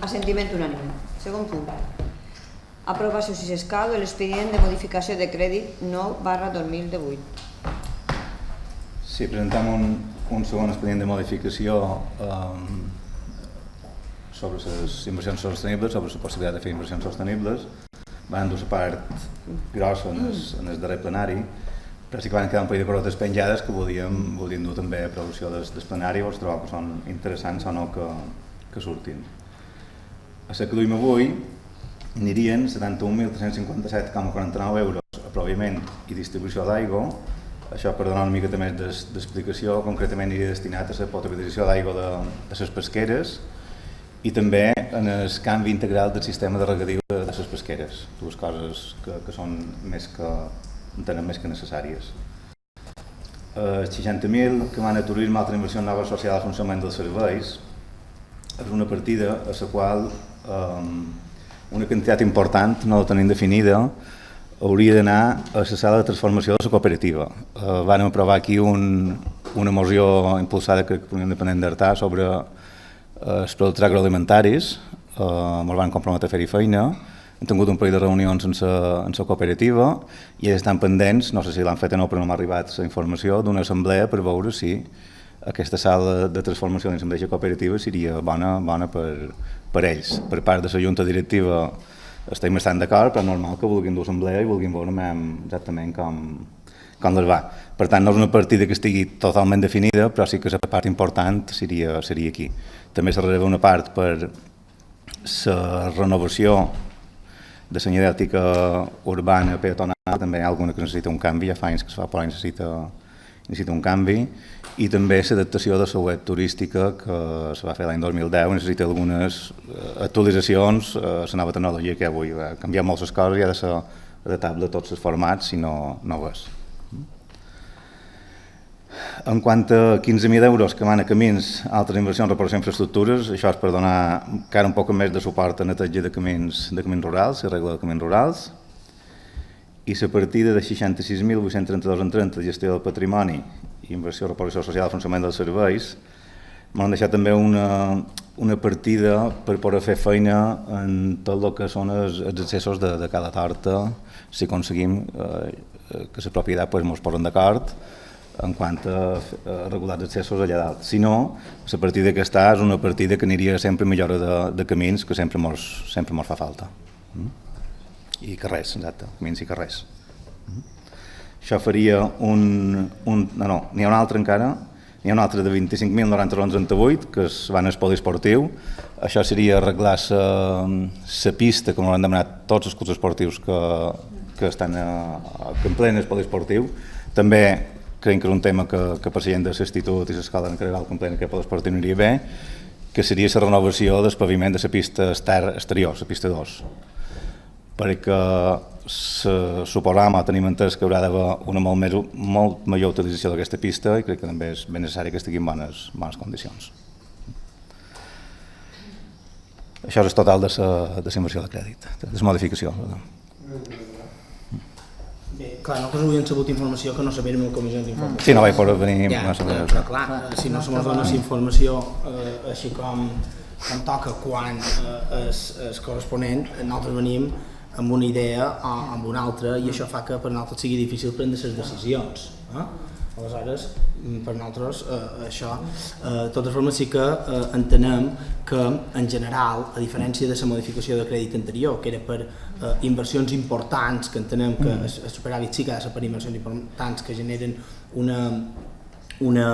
Assentiment unànime. Segon punt. Aprovació, si s'escau, de l'expedient de modificació de crèdit 9/2018. Sí, presentem un segon expedient de modificació sobre les inversions sostenibles, sobre la possibilitat de fer inversions sostenibles. Van dur la part grossa en el darrer plenari, però sí que van quedar un parell de corotes penjades que voldríem dur també a aprovació del plenari, o trobar que són interessants o no que surtin. A la que duim avui anirien 71.357,49 euros a proviment i distribució d'aigua. Això, per donar una mica més d'explicació, concretament aniria destinat a la potabilització d'aigua de les pesqueres i també en el canvi integral del sistema de regadiu de les pesqueres, dues coses que són entenem més que necessàries. 60.000 que van a turisme, altra inversió nova associada al funcionament dels serveis, és una partida a la qual una quantitat important, no la tenim definida, hauria d'anar a la sala de transformació de la cooperativa. Vam aprovar aquí una moció impulsada per l'Independent d'Artà sobre els productes agroalimentaris, ens van comprometre a fer-hi feina, hem tingut un parell de reunions en la cooperativa i ells estan pendents, no sé si l'han fet o no, però no m'ha arribat la informació, d'una assemblea per veure si aquesta sala de transformació dins l'assemblea cooperativa seria bona per ells. Per part de la junta directiva estem bastant d'acord, però és normal que vulguin dur assemblea i vulguin veure exactament com les va. Per tant, no és una partida que estigui totalment definida, però sí que la part important seria aquí. També se reserva una part per la renovació de la idèntica urbana peatonal, també hi ha alguna que necessita un canvi, ja fa anys que es fa, però necessita un canvi, i també l'adaptació de la web turística que es va fer l'any 2010, necessita algunes actualitzacions, la nova tecnologia que avui ha canviat moltes coses i ha de ser adaptable a tots els formats, si no ho és. En quant a 15.000 euros que van a camins, altres inversions, reparació d'infraestructures, això és per donar encara un poc més de suport a neteja de camins rurals, la regla de camins rurals, i la partida de 66.832,30 gestió del patrimoni i inversió, reparació social i funcionament dels serveis, m'han deixat també una partida per poder fer feina en tot el que són els accessos de cada torta, si aconseguim que la propietat ens posen d'acord en quant a regular els accessos allà dalt. Si no, la partida que està és una partida que aniria sempre a millora de camins, que sempre ens fa falta. I carrers, exacte, camins i carrers. Això faria n'hi ha un altre encara, n'hi ha un altre de 25.091,38 que es van al poliesportiu. Això seria arreglar la pista, com l'han demanat tots els clubs esportius que estan en ple poliesportiu. També creiem que és un tema que per la gent de l'Institut i l'escola en general que en ple poliesportiu aniria bé, que seria la renovació del paviment de la pista exterior, la pista 2. Perquè suposam o tenim entès que haurà d'haver una molt major utilització d'aquesta pista i crec que també és ben necessari que estigui en bones condicions. Això és el total de la inversió de crèdit, de la modificació. Bé, clar, nosaltres avui hem sabut informació que no sabíem en comissions d'informació. Sí, no vaig poder venir. Però clar, si no se mos dona informació així com toca quan és corresponent, nosaltres venim amb una idea o amb una altra i això fa que per nosaltres sigui difícil prendre les decisions. Aleshores, per nosaltres això, de totes formes sí que entenem que en general, a diferència de la modificació de crèdit anterior, que era per inversions importants, que entenem que el superàvit sí que ha de ser per inversions importants que generen una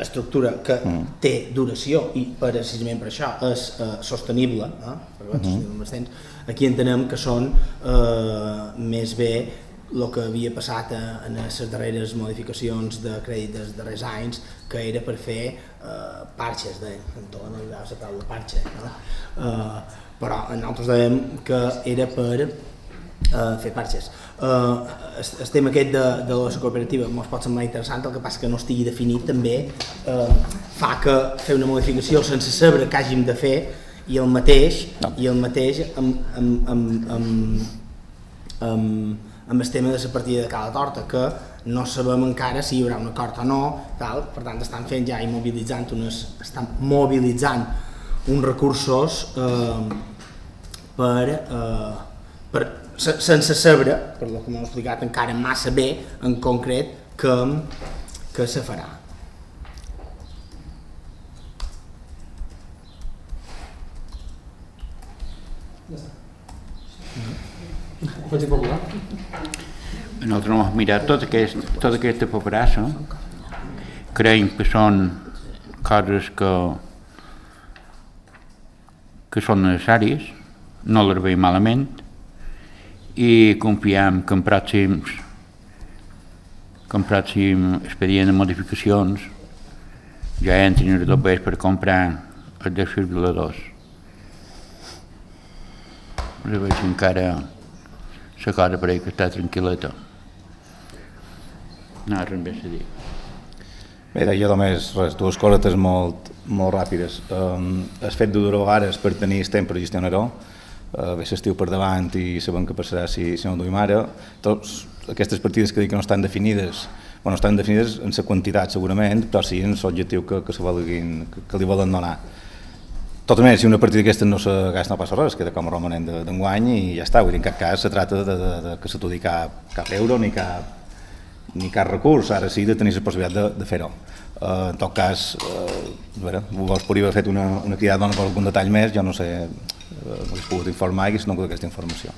estructura que té duració i precisament per això és sostenible, aquí entenem que són més bé el que havia passat en les darreres modificacions de crèdit dels darrers anys, que era per fer parxes, en tot no hi va la paraula parxa, però nosaltres dèiem que era per fer parxes. El tema aquest de la cooperativa ens pot semblar interessant, el que passa que no estigui definit també fa que fer una modificació sense saber què hàgim de fer i el mateix amb el tema de la partida de cada torta, que no sabem encara si hi haurà un acord o no, per tant estan fent ja i estan mobilitzant uns recursos sense saber, per el que m'heu explicat encara massa bé en concret, que se farà. Nosaltres hem mirat tota aquesta paperassa, creiem que són coses que són necessàries, no les veiem malament, i confiem que en pròxim expedient de modificacions ja entrin els doblers per comprar els desfibriladors. Us veig encara la cosa per ahí que està tranquil·leta. No, res més a dir. Bé, jo només dues cosetes molt ràpides. El fet de dur hores per tenir el temps per gestionar-ho, ve l'estiu per davant i sabem què passarà si no ho duim ara. Tots aquestes partides que dic que no estan definides, bueno, estan definides en la quantitat segurament, però sí en l'objectiu que li volen donar. Tot més, si una partida d'aquestes no se gasta no passa res, queda com a romanent d'enguany i ja està. Vull dir, en cap cas se tracta de que s'atudi cap euro ni cap recurs, ara sí de tenir la possibilitat de fer-ho. En tot cas, vos podria haver fet una crida per algun detall més, jo no sé, m'hagués pogut informar i hagués conegut aquesta informació.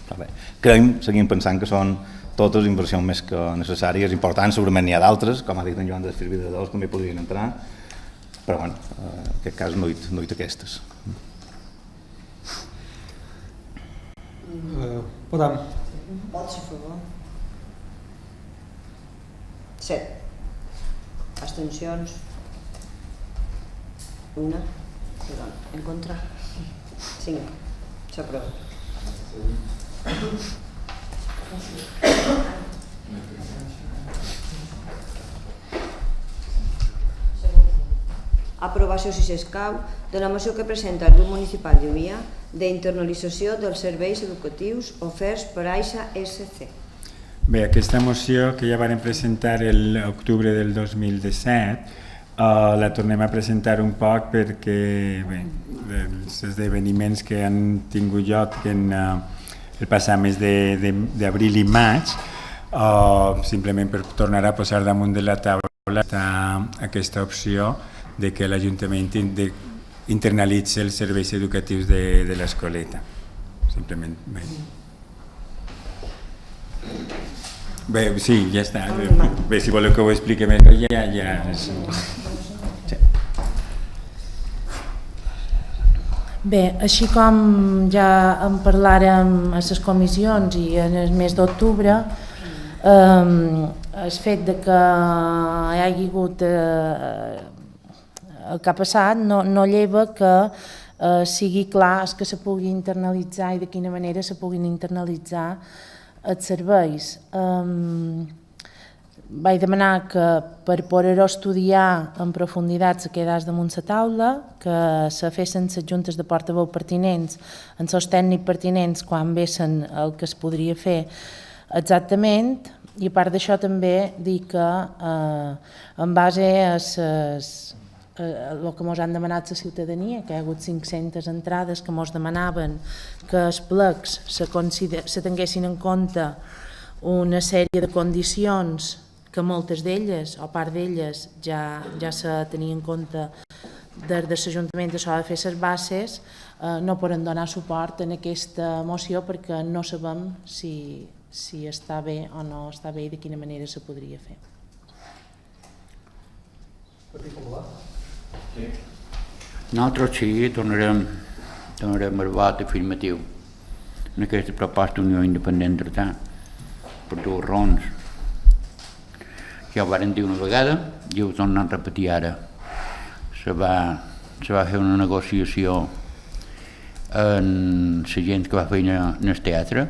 Seguim pensant que són totes inversions més que necessàries, importants, segurament n'hi ha d'altres, com ha dit en Joan dels desfibril·ladors, que també podrien entrar, però bueno, en aquest cas no hi ha aquestes. Podem. Vots a favor. 7. Abstencions. 1. En contra. 5. S'aprova. Aprovació, si s'escau, de la moció que presenta el grup municipal d'Uia d'internalització dels serveis educatius oferts per AISA SC. Bé, aquesta moció que ja vam presentar l'octubre del 2017 la tornem a presentar un poc perquè els esdeveniments que han tingut lloc en el passat mes d'abril i maig, simplement per tornar a posar damunt de la taula aquesta opció de que l'Ajuntament internalitzi els serveis educatius de l'escoleta. Simplement. Bé, sí, ja està. Bé, si voleu que ho expliqui més, ja. Bé, així com ja en parlàrem a les comissions i en el mes d'octubre, el fet de que hi hagi hagut el que ha passat no lleva que sigui clar que se pugui internalitzar i de quina manera se puguin internalitzar els serveis. Vaig demanar que per poder-ho estudiar en profunditat se quedés damunt la taula, que se fessin les juntes de portaveu pertinents, en els tècnics pertinents quan vessin el que es podria fer exactament, i a part d'això també dir que en base a el que ens han demanat la ciutadania, que hi ha hagut 500 entrades que ens demanaven que els plecs se tinguessin en compte una sèrie de condicions que moltes d'elles, o part d'elles, ja se tenien en compte des de l'Ajuntament a l'hora de fer les bases, no poden donar suport en aquesta moció perquè no sabem si està bé o no està bé i de quina manera se podria fer. Nosaltres sí, tornarem al vot afirmatiu en aquesta proposta d'Unió Independent d'Artà per dues raons. Ja ho vàrem dir una vegada i ho tornem a repetir ara. Se va fer una negociació amb la gent que va fer en el teatre,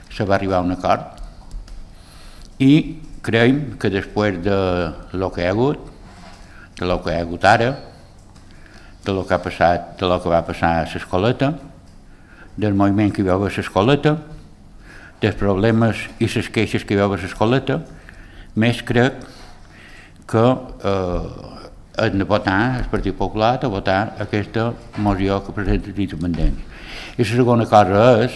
se va arribar a un acord i creiem que després de lo que hi ha hagut, de lo que hi ha hagut ara, de lo que va passar a l'escoleta, del moviment que hi va haver a l'escoleta, dels problemes i les queixes que hi va haver a l'escoleta, més crec que hem de votar, el Partit Popular, a votar aquesta moció que presenta els independents. I la segona cosa és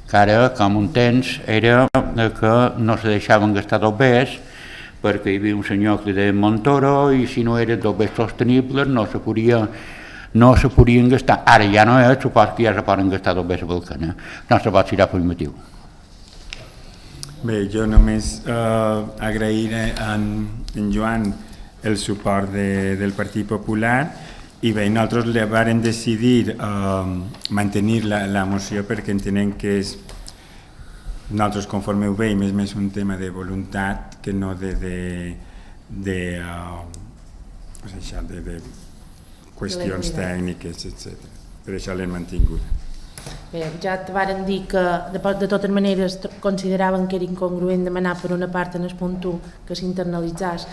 que ara, com un temps, era que no se deixaven gastar dos bés, perquè hi havia un senyor que li deia Montoro i si no eren dos bés sostenibles no se podien gastar. Ara ja no és, supos que ja se poden gastar dos bés a Balcana. No se pot ser afirmatiu. Bé, jo només agrair a en Joan el suport del Partit Popular i bé, nosaltres vàrem decidir mantenir la moció perquè entenem que és, nosaltres conforme ho veiem, és més un tema de voluntat que no de qüestions tècniques, etc. Per això l'hem mantingut. Bé, ja et varen dir que de totes maneres consideraven que era incongruent demanar per una part en el punt 1 que s'internalitzés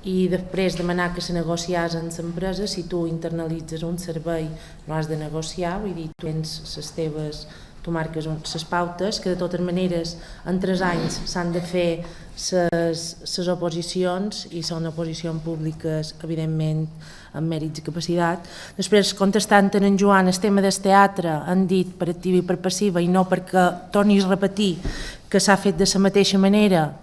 i després demanar que se negociés amb l'empresa. Si tu internalitzes un servei no has de negociar, vull dir, tu tens les teves, tu marques les pautes, que de totes maneres en 3 anys s'han de fer les oposicions i són oposicions públiques, evidentment, amb mèrits i capacitat. Després, contestant en Joan, el tema del teatre, han dit per activa i per passiva i no perquè tornis a repetir que s'ha fet de la mateixa manera,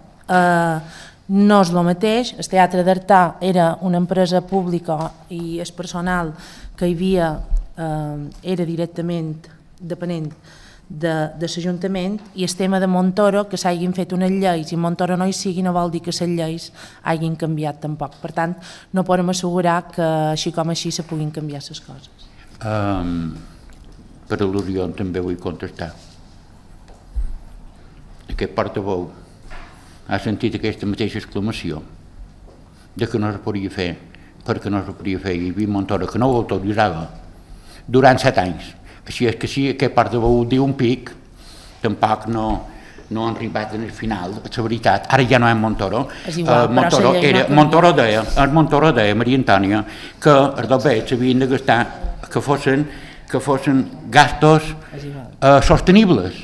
no és el mateix. El Teatre d'Artà era una empresa pública i el personal que hi havia era directament depenent de l'Ajuntament, i el tema de Montoro, que s'hagin fet unes lleis i Montoro no hi sigui, no vol dir que les lleis hagin canviat tampoc. Per tant, no podem assegurar que així com així se puguin canviar les coses. Per al·lusió també vull contestar. Aquest portaveu ha sentit aquesta mateixa exclamació de que no es podia fer, perquè no es podia fer, i hi havia Montoro que no ho autoritzava durant 7 anys. Així és que si aquest portaveu diu un pic, tampoc no han arribat al final, és la veritat. Ara ja no és Montoro. És igual, Montoro deia, Maria Antònia, que els dos bets s'havien de gastar, que fossin gastos sostenibles.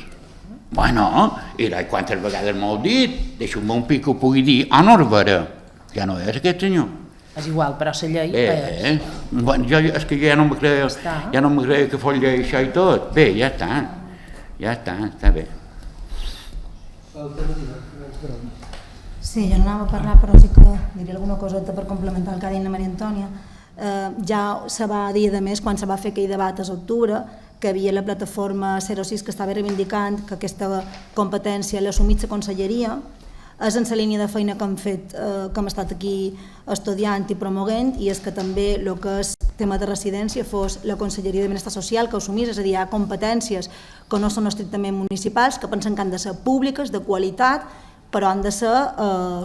Bueno, i quantes vegades m'ho dit, deixa'm un pic que ho pugui dir, no és vera, ja no és aquest senyor. És igual, però la llei és. Bueno, és que ja no me creia que fos llei això i tot. Bé, ja està bé. Sí, jo no anava a parlar, però sí que diria alguna coseta per complementar el que ha dit la Maria Antònia. Ja se va dir, a més, quan se va fer aquell debat a l'octubre, que hi havia la plataforma 06 que estava reivindicant que aquesta competència l'assumit la conselleria. És en la línia de feina que hem fet, que hem estat aquí estudiant i promoguent, i és que també el que és tema de residència fos la Conselleria de Benestar Social que ho assumís, és a dir, hi ha competències que no són estrictament municipals, que pensen que han de ser públiques, de qualitat, però han de ser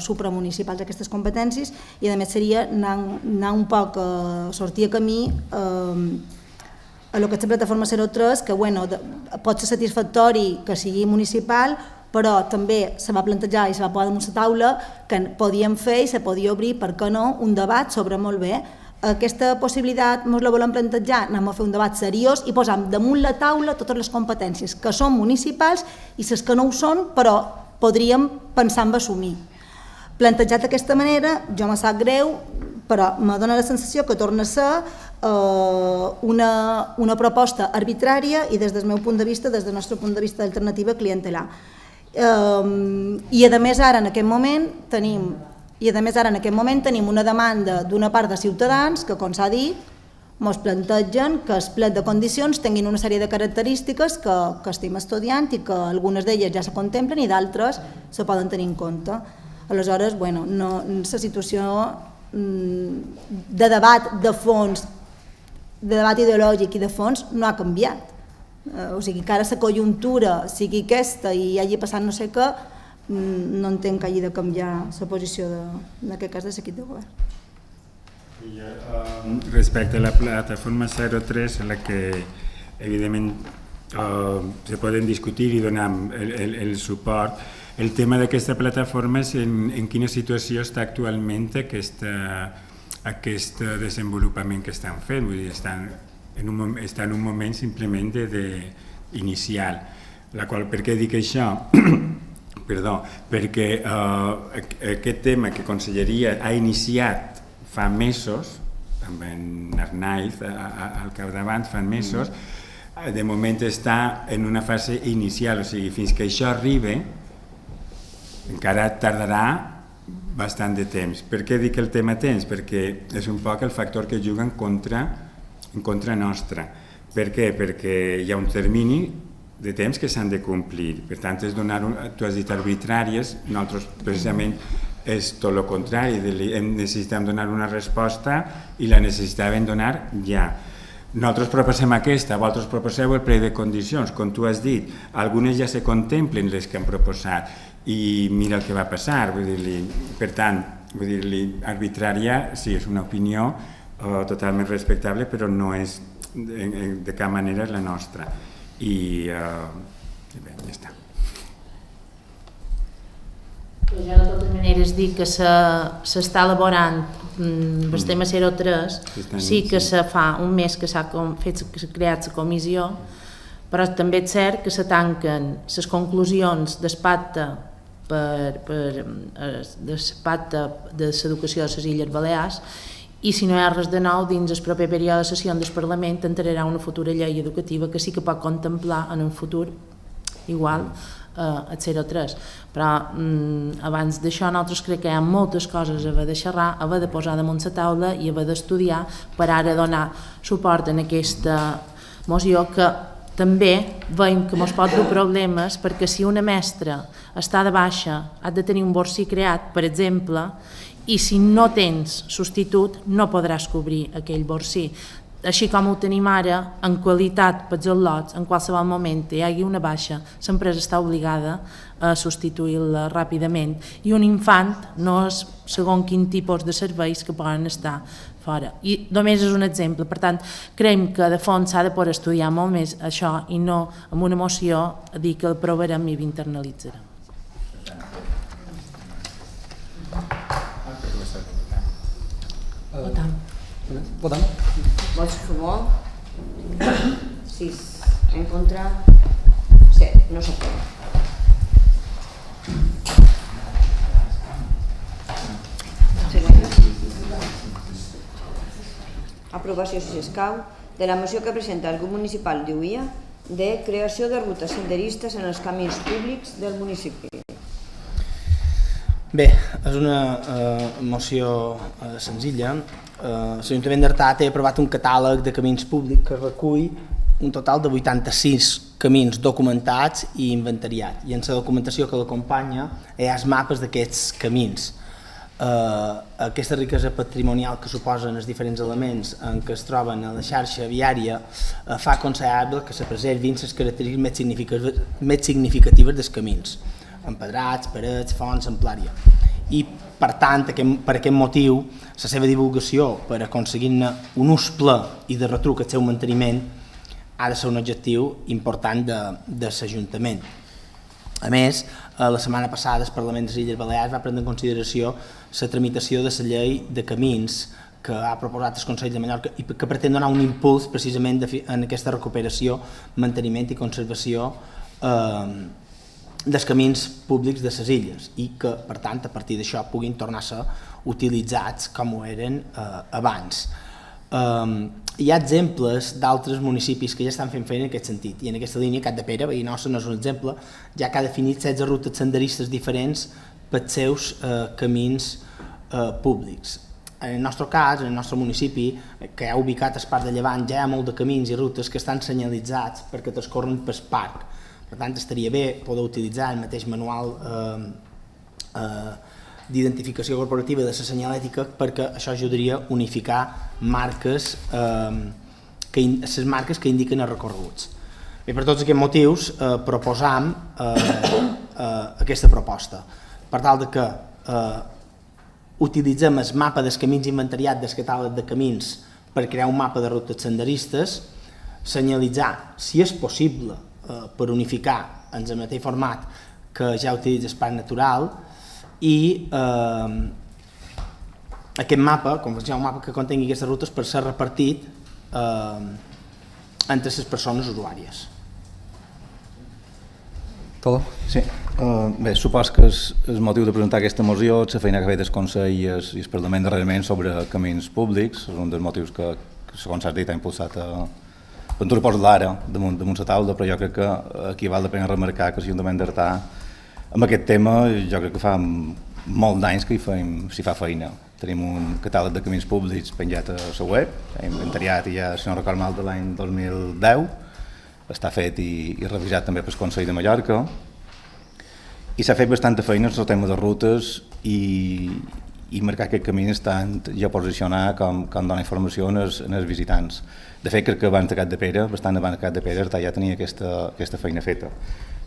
supramunicipals aquestes competències, i a més seria anar un poc a sortir a camí a lo que és la plataforma 03, que bueno, pot ser satisfactori que sigui municipal, però també se va plantejar i se va posar damunt la taula que podíem fer i se podia obrir, per què no, un debat sobre molt bé. Aquesta possibilitat ens la volem plantejar, anem a fer un debat seriós i posam damunt la taula totes les competències que són municipals i les que no ho són, però podríem pensar en assumir. Plantejat d'aquesta manera, jo me sap greu, però me dóna la sensació que torna a ser una proposta arbitrària i des del meu punt de vista, des del nostre punt de vista d'alternativa clientelar. I a més ara en aquest moment tenim una demanda d'una part de ciutadans que, com s'ha dit, ens plantegen que el plet de condicions tinguin una sèrie de característiques que estem estudiant i que algunes d'elles ja se contemplen i d'altres se poden tenir en compte. Aleshores, la situació de debat de fons, de debat ideològic i de fons no ha canviat. O sigui que ara la conjuntura sigui aquesta i hagi passat no sé què, no entenc que hagi de canviar la posició en aquest cas de l'equip de govern. Respecte a la plataforma 03, en la que evidentment se poden discutir i donar el suport, el tema d'aquesta plataforma és en quina situació està actualment aquest desenvolupament que estan fent, vull dir, està en un moment simplement inicial. Per què dic això? Perquè aquest tema que Conselleria ha iniciat fa mesos en Arnaiz al capdavant fa mesos, de moment està en una fase inicial, o sigui, fins que això arribi encara tardarà bastant de temps. Per què dic el tema temps? Perquè és un poc el factor que juga en contra nostra. Per què? Perquè hi ha un termini de temps que s'han de complir. Per tant, és donar, tu has dit arbitràries, nosaltres precisament és tot el contrari, necessitem donar una resposta i la necessitàvem donar ja. Nosaltres proposem aquesta, vosaltres proposeu el ple de condicions, com tu has dit, algunes ja se contemplen les que han proposat i mira el que va passar, per tant, arbitrària sí, és una opinió totalment respectable, però no és de cap manera la nostra. I bé, ja està. Jo de totes maneres dic que s'està elaborant el tema 03, sí que se fa un mes que s'ha creat la comissió, però també és cert que se tanquen les conclusions del pacte de l'educació de les Illes Balears i si no hi ha res de nou dins el proper període de sessió del Parlament entrarà una futura llei educativa que sí que pot contemplar en un futur igual el 03, però abans d'això nosaltres crec que hi ha moltes coses a haver de xerrar, a haver de posar damunt la taula i a haver d'estudiar per ara donar suport en aquesta moció que també veiem que ens pot dur problemes perquè si una mestra està de baixa has de tenir un borcí creat, per exemple, i si no tens substitut no podràs cobrir aquell borcí. Així com ho tenim ara, en qualitat pels al·lots, en qualsevol moment hi hagi una baixa, l'empresa està obligada a substituir-la ràpidament i un infant no és segons quin tipus de serveis que poden estar fora. I només és un exemple, per tant, creiem que de fons s'ha de poder estudiar molt més això i no amb una moció a dir que el provarem i l'internalitzarem. Votem. Vots a favor? 6. En contra? 7. No s'aprova. Aprovació, si escau, de la moció que presenta el grup municipal d'Uia de creació de rutes senderistes en els camins públics del municipi. Bé, és una moció senzilla. L'Ajuntament d'Artà té aprovat un catàleg de camins públics que recull un total de 86 camins documentats i inventariats. I en la documentació que l'acompanya hi ha els mapes d'aquests camins. Aquesta riquesa patrimonial que suposen els diferents elements en què es troben a la xarxa viària fa aconsellable que se preservin les característiques més significatives dels camins, empedrats, parets, fonts, amplària. I per tant, per aquest motiu, la seva divulgació per aconseguir-ne un ús ple i de retruc el seu manteniment ha de ser un objectiu important de l'Ajuntament. A més, la setmana passada el Parlament de les Illes Balears va prendre en consideració la tramitació de la llei de camins que ha proposat el Consell de Mallorca i que pretén donar un impuls precisament en aquesta recuperació, manteniment i conservació dels camins públics de les illes i que, per tant, a partir d'això puguin tornar a ser utilitzats com ho eren abans. Hi ha exemples d'altres municipis que ja estan fent feina en aquest sentit i en aquesta línia Capdepera, veí nostre, no és un exemple, ja que ha definit 16 rutes senderistes diferents pels seus camins públics. En el nostre cas, en el nostre municipi, que ha ubicat al Parc de Llevant, ja hi ha molt de camins i rutes que estan senyalitzats perquè transcorren pel parc. Per tant, estaria bé poder utilitzar el mateix manual d'identificació corporativa de la senyalètica perquè això ajudaria a unificar marques, les marques que indiquen els recorreguts. Bé, per tots aquests motius proposam aquesta proposta, per tal que utilitzem el mapa dels camins inventariats del catàleg de camins per crear un mapa de rutes senderistes, senyalitzar, si és possible, per unificar en el mateix format que ja utilitza el Parc Natural i aquest mapa, com un mapa que contengui aquestes rutes per ser repartit entre les persones usuàries. Todo? Sí. Bé, supos que el motiu de presentar aquesta moció és la feina que ha fet el Consell i el Parlament darrerament sobre camins públics. És un dels motius que segons s'ha dit, ha impulsat Ventura posa l'ara damunt la taula, però jo crec que aquí val la pena remarcar que l'Ajuntament d'Artà amb aquest tema jo crec que fa molt d'anys que s'hi fa feina. Tenim un catàleg de camins públics penjat a la web, inventariat i ja, si no record mal, de l'any 2010, està fet i revisat també pel Consell de Mallorca, i s'ha fet bastanta feina en el tema de rutes i marcar aquest camí tant ja posicionar com donar informació als visitants. De fet, crec que abans de Capdepera, bastant abans de Capdepera, Artà ja tenia aquesta feina feta.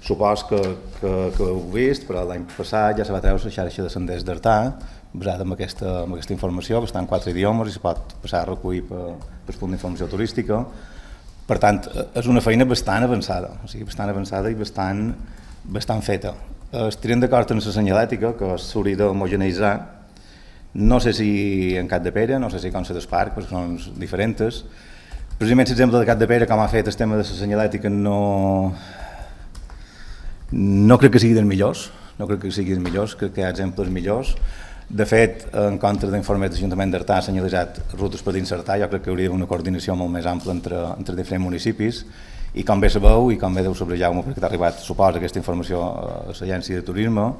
Supos que ho heu vist, però l'any passat ja se va treure la xarxa de senders d'Artà, basada en aquesta informació, que està en 4 idiomes i se pot passar a recollir per punt d'informació turística. Per tant, és una feina bastant avançada, o sigui, bastant avançada i bastant feta. Estarem d'acord en la senyalètica, que s'hauria d'homogeneïtzar. No sé si en Capdepera, no sé si com la d'Esparc, perquè són diferents. Precisament l'exemple de Capdepera, com ha fet el tema de la senyalètica, no crec que sigui dels millors, crec que hi ha exemples millors. De fet, en contra d'informes de l'Ajuntament d'Artà ha senyalitzat rutes per dins Artà, jo crec que hauria d'haver una coordinació molt més ampla entre diferents municipis, i com bé sabeu, i com bé deu saber Jaume, perquè t'ha arribat, suposa, aquesta informació a l'Agència de Turisme,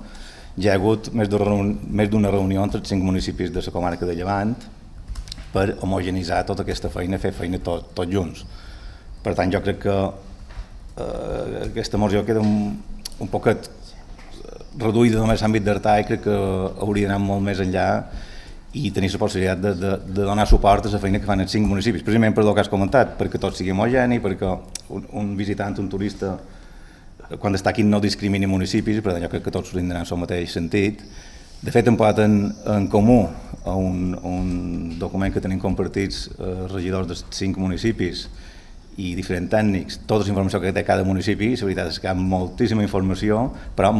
ja hi ha hagut més d'una reunió entre els 5 municipis de la comarca de Llevant per homogeneïtzar tota aquesta feina, fer feina tots junts. Per tant, jo crec que aquesta moció queda un poquet reduïda només a l'àmbit d'Artà i crec que hauria d'anar molt més enllà i tenir la possibilitat de donar suport a la feina que fan els 5 municipis, precisament per el que has comentat, perquè tot sigui homogeni, perquè un visitant, un turista, quan està aquí no discrimini municipis, i per tant jo crec que tots hauríem d'anar en el mateix sentit. De fet, hem posat en comú un document que tenim compartits regidors dels 5 municipis i diferents tècnics, tota la informació que té cada municipi, la veritat és que hi ha moltíssima informació, però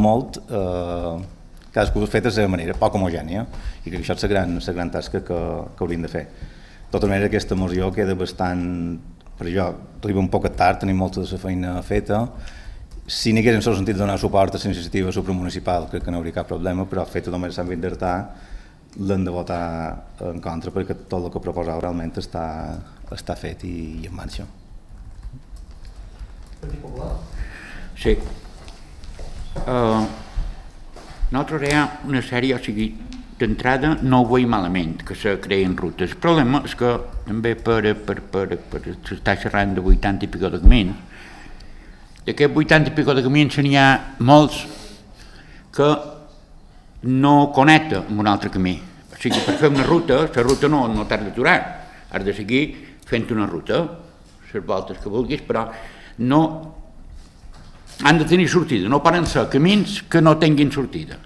cadascú fet de la seva manera, poc homogènia, i crec que això és la gran tasca que hauríem de fer. De tota manera, aquesta moció queda bastant, per jo, arriba un poc tard, tenim molta de la feina feta. Si n'hi hagués en el sentit de donar suport a la iniciativa supramunicipal, crec que no hauria cap problema, però feta només a l'àmbit d'Artà, l'hem de votar en contra, perquè tot el que proposava realment està fet i en marxa. Sí. Nosaltres hi ha una sèrie, o sigui, d'entrada no ho veiem malament, que se creïn rutes. El problema és que també per estar xerrant de 80 i pico de camins, d'aquests 80 i pico de camins n'hi ha molts que no connecta amb un altre camí. O sigui, per fer una ruta, la ruta no t'has d'aturar, has de seguir fent una ruta, les voltes que vulguis, però no han de tenir sortida, no poden ser camins que no tinguin sortida,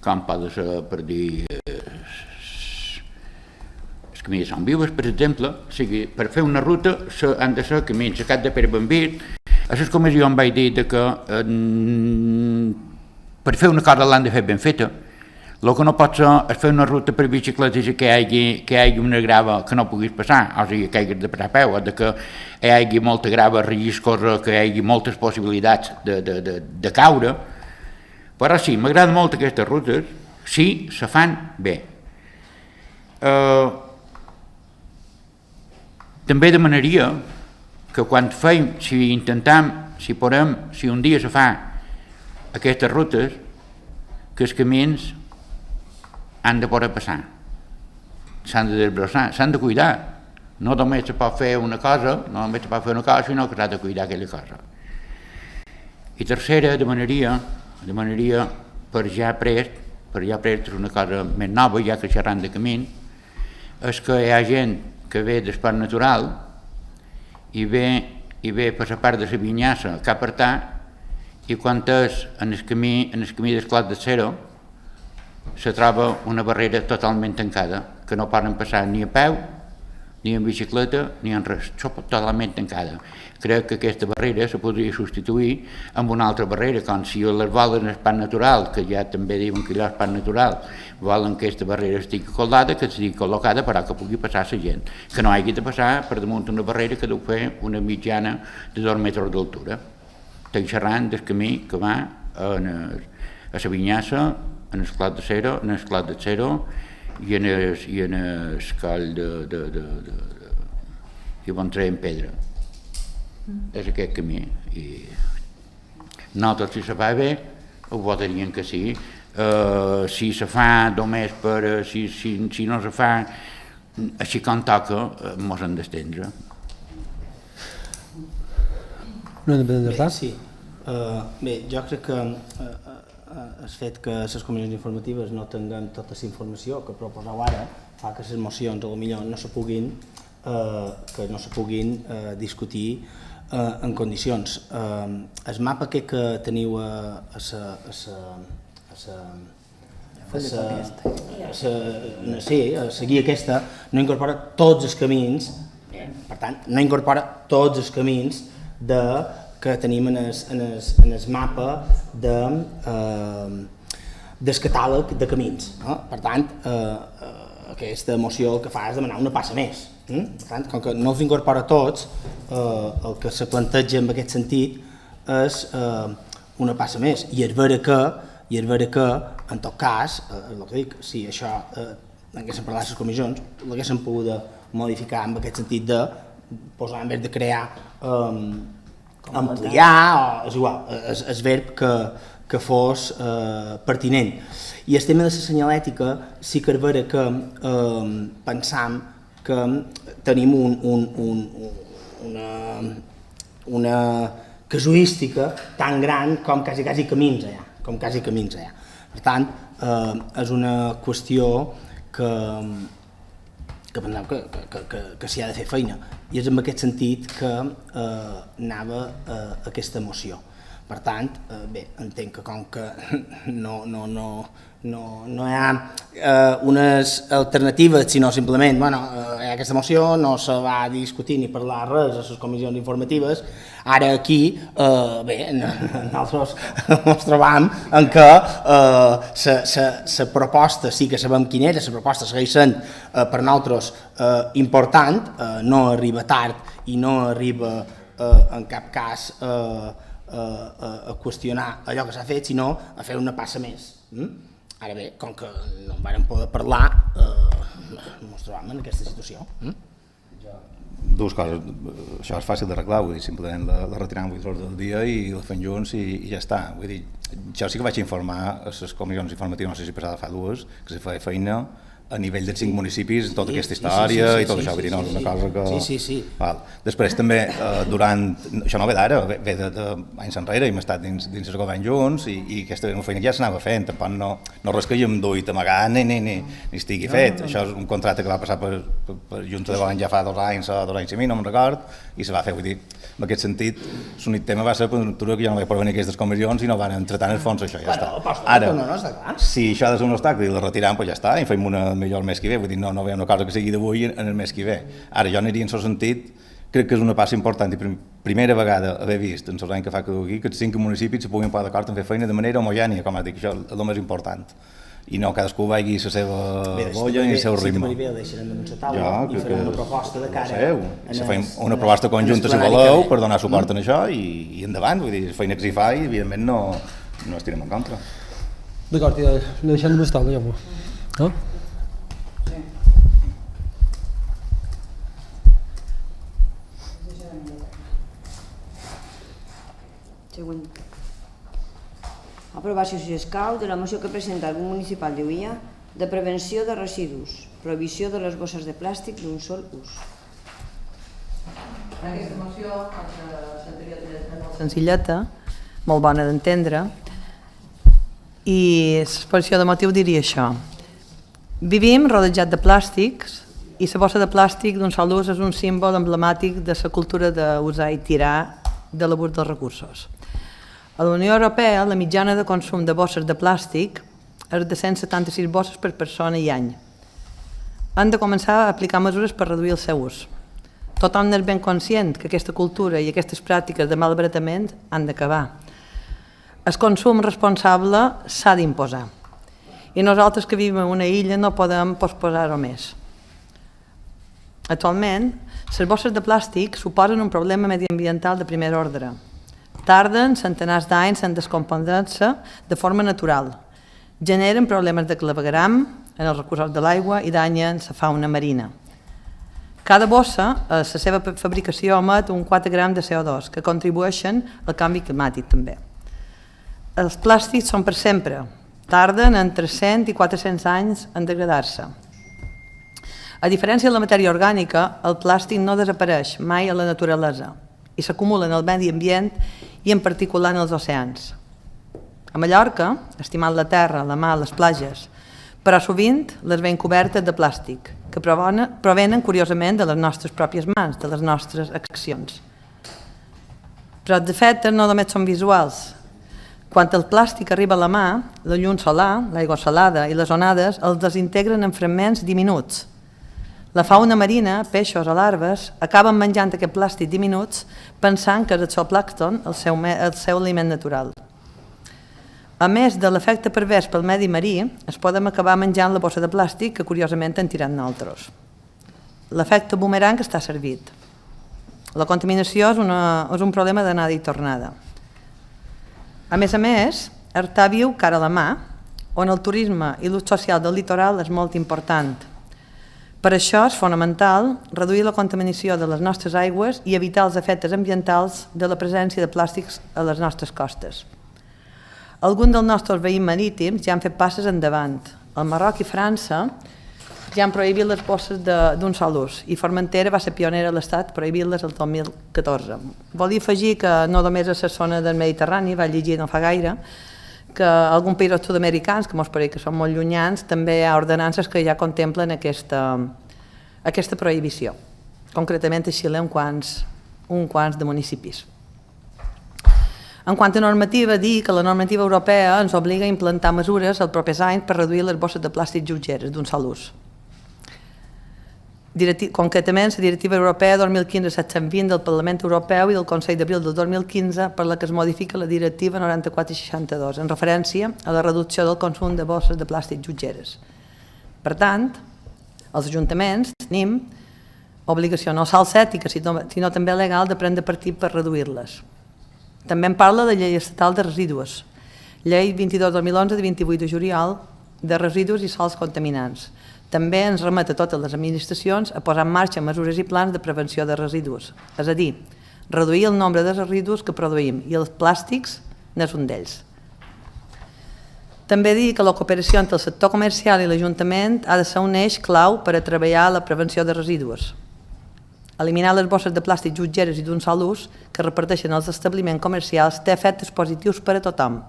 com poden ser, per dir, els camins de Sant Vives, per exemple. O sigui, per fer una ruta han de ser camins a Capdepera Bambit. A les comissions em vaig dir que per fer una cosa l'han de fer ben feta. El que no pot ser és fer una ruta per bicicletes i que hi hagi una grava que no puguis passar, o sigui, que hagis de passar a peu, o que hi hagi molta grava, relliscos, que hi hagi moltes possibilitats de caure. Però sí, m'agraden molt aquestes rutes, si se fan bé. També demanaria que quan feim, si intentem, si podem, si un dia se fa aquestes rutes, que els camins han de poder passar, s'han de desbrossar, s'han de cuidar. No només se pot fer una cosa, sinó que s'ha de cuidar aquella cosa. I tercera, demanaria per ja prest és una cosa més nova, ja que xerrant de camins, és que hi ha gent que ve d'esport natural i ve per la part de la Vinyassa cap a Artà, i quan és en el camí d'Esclat de Cero se troba una barrera totalment tancada, que no poden passar ni a peu, ni en bicicleta, ni en res, totalment tancada. Crec que aquesta barrera se podria substituir amb una altra barrera, com si les volen en espai natural, que ja també diuen que hi ha espai natural, volen que aquesta barrera estigui colada, que estigui col·locada, però que pugui passar la gent, que no hagi de passar per damunt una barrera que deu fer una mitjana de 2 metres d'altura. Estic xerrant del camí que va a la vinyassa, en el clot d'acero i en el coll i van treure en pedra. És aquest camí. I nosaltres, si se fa bé, ho votarien que sí. Si se fa només per... Si no se fa així com toca, mos hem d'estendre. Sí. Bé, jo crec que el fet que les comissions informatives no tinguem tota la informació que proposeu ara fa que les mocions potser no se puguin discutir en condicions. El mapa que teniu a seguir aquesta no incorpora tots els camins, per tant, no incorpora tots els camins que tenim en el mapa del catàleg de camins. Per tant, aquesta moció el que fa és demanar una passa més. Per tant, com que no els incorpora tots, el que se planteja en aquest sentit és una passa més. I és vera que, en tot cas, el que dic, si això haguéssim parlat de les comissions, l'haguéssim pogut modificar en aquest sentit de posar, en vez de crear, ampliar, és igual, el verb que fos pertinent. I el tema de la senyalètica sí que és vera que pensam que tenim una casuística tan gran com quasi camins allà. Per tant, és una qüestió que pensem que s'hi ha de fer feina, i és en aquest sentit que anava aquesta moció. Per tant, bé, entenc que com que no hi ha unes alternatives, sinó simplement, hi ha aquesta moció, no se va discutir ni parlar res a les comissions informatives, ara aquí, bé, nosaltres ens trobam en que la proposta, sí que sabem quina era, la proposta segueix sent per nosaltres important, no arriba tard i no arriba en cap cas a qüestionar allò que s'ha fet, sinó a fer una passa més. Ara bé, com que no en vàrem poder parlar, ens trobam en aquesta situació. Dues coses, això és fàcil d'arreglar, vull dir, simplement la retirem l'ordre del dia i la fem junts i ja està. Vull dir, jo sí que vaig informar a les comissions informatives, no sé si passava fa dues, que se feia feina a nivell dels 5 municipis, tota aquesta història i tot això, vull dir, no és una cosa que... Sí. Després també, això no ve d'ara, ve d'anys enrere, hem estat dins el govern junts i aquesta feina ja s'anava fent, tampoc no res que havíem duit amagar ni estigui fet. Això és un contracte que va passar per Junta de Govern ja fa 2 anys o 2 anys i mig, no me'n record, i se va fer, vull dir, en aquest sentit, l'únic tema va ser que jo no vaig poder venir a aquestes comissions i no van entrar tant en el fons, això ja està. Ara, si això ha de ser un obstacle i la retirem, doncs ja està, i fem una millor el mes que ve, vull dir, no veiem una cosa que sigui d'avui en el mes que ve. Ara, jo aniria en el sentit, crec que és una passa important i primera vegada haver vist en els anys que fa que aquí, que els 5 municipis se puguin posar d'acord en fer feina de manera homogènia, com dic, això és el més important. I no cadascú vagi a la seva bolla i al seu ritme. I farem una proposta de cara... Fem una proposta conjunta, si voleu, per donar suport en això i endavant, vull dir, feina que s'hi fa i evidentment no estirem en contra. D'acord, ja l'he deixat només taula, ja. No? Següent. Aprovació, si escau, de la moció que presenta el grup municipal de Uia de prevenció de residus, prohibició de les bosses de plàstic d'un sol ús. Aquesta moció, senzilleta, molt bona d'entendre, i l'exposició de motiu diria això. Vivim rodejat de plàstics i la bossa de plàstic d'un sol ús és un símbol emblemàtic de la cultura d'usar i tirar de l'abús dels recursos. A la Unió Europea, la mitjana de consum de bosses de plàstic és de 176 bosses per persona i any. Han de començar a aplicar mesures per reduir el seu ús. Tothom és ben conscient que aquesta cultura i aquestes pràctiques de malbaratament han d'acabar. El consum responsable s'ha d'imposar. I nosaltres que vivim en una illa no podem posposar-ho més. Actualment, les bosses de plàstic suposen un problema mediambiental de primer ordre, tarden centenars d'anys en descompondre-se de forma natural. Generen problemes de clavegueram en els recursos de l'aigua i danyen la fauna marina. Cada bossa, a la seva fabricació, emet un 4 grams de CO2, que contribueixen al canvi climàtic també. Els plàstics són per sempre, tarden entre 100 i 400 anys en degradar-se. A diferència de la matèria orgànica, el plàstic no desapareix mai a la naturalesa i s'acumula en el medi ambient i en particular en els oceans. A Mallorca, estimant la terra, la mar, les platges, però sovint les veiem cobertes de plàstic, que provenen curiosament de les nostres pròpies mans, de les nostres accions. Però els efectes no només són visuals. Quan el plàstic arriba a la mà, la llum solar, l'aigua salada i les onades els desintegren en fragments diminuts. La fauna marina, peixos o larves, acaben menjant aquest plàstic diminuts pensant que és el zooplàncton el seu aliment natural. A més de l'efecte pervers pel medi marí, es podem acabar menjant la bossa de plàstic que curiosament han tirat nosaltres. L'efecte boomerang està servit. La contaminació és un problema d'anada i tornada. A més, Artà viu cara a la mà, on el turisme i l'ús social del litoral és molt important. Per això és fonamental reduir la contaminació de les nostres aigües i evitar els efectes ambientals de la presència de plàstics a les nostres costes. Alguns dels nostres veïns marítims ja han fet passes endavant. El Marroc i França ja han prohibit les bosses d'un sol ús i Formentera va ser pionera a l'Estat prohibint-les el 2014. Volia afegir que no només a la zona del Mediterrani, vaig llegir no fa gaire, que alguns països sud-americans, que mos pareix que són molt llunyans, també hi ha ordenances que ja contemplen aquesta prohibició. Concretament a Xile, un quants de municipis. En quant a normativa, dir que la normativa europea ens obliga a implantar mesures els propers anys per reduir les bosses de plàstic lleugeres d'un sol ús. Concretament, la Directiva Europea 2015-720 del Parlament Europeu i del Consell d'Abril del 2015 per la que es modifica la Directiva 94/62 en referència a la reducció del consum de bosses de plàstic lleugeres. Per tant, els ajuntaments tenim obligació no sols ètica, sinó també legal de prendre partit per reduir-les. També en parla la Llei Estatal de Residus, Llei 22/2011 de 28 de juliol de residus i sòls contaminants. També ens remet a totes les administracions a posar en marxa mesures i plans de prevenció de residus, és a dir, reduir el nombre de residus que produïm i els plàstics n'és un d'ells. També dir que la cooperació entre el sector comercial i l'Ajuntament ha de ser un eix clau per a treballar a la prevenció de residus. Eliminar les bosses de plàstic lleugeres i d'un sol ús que reparteixen els establiments comercials té efectes positius per a tothom.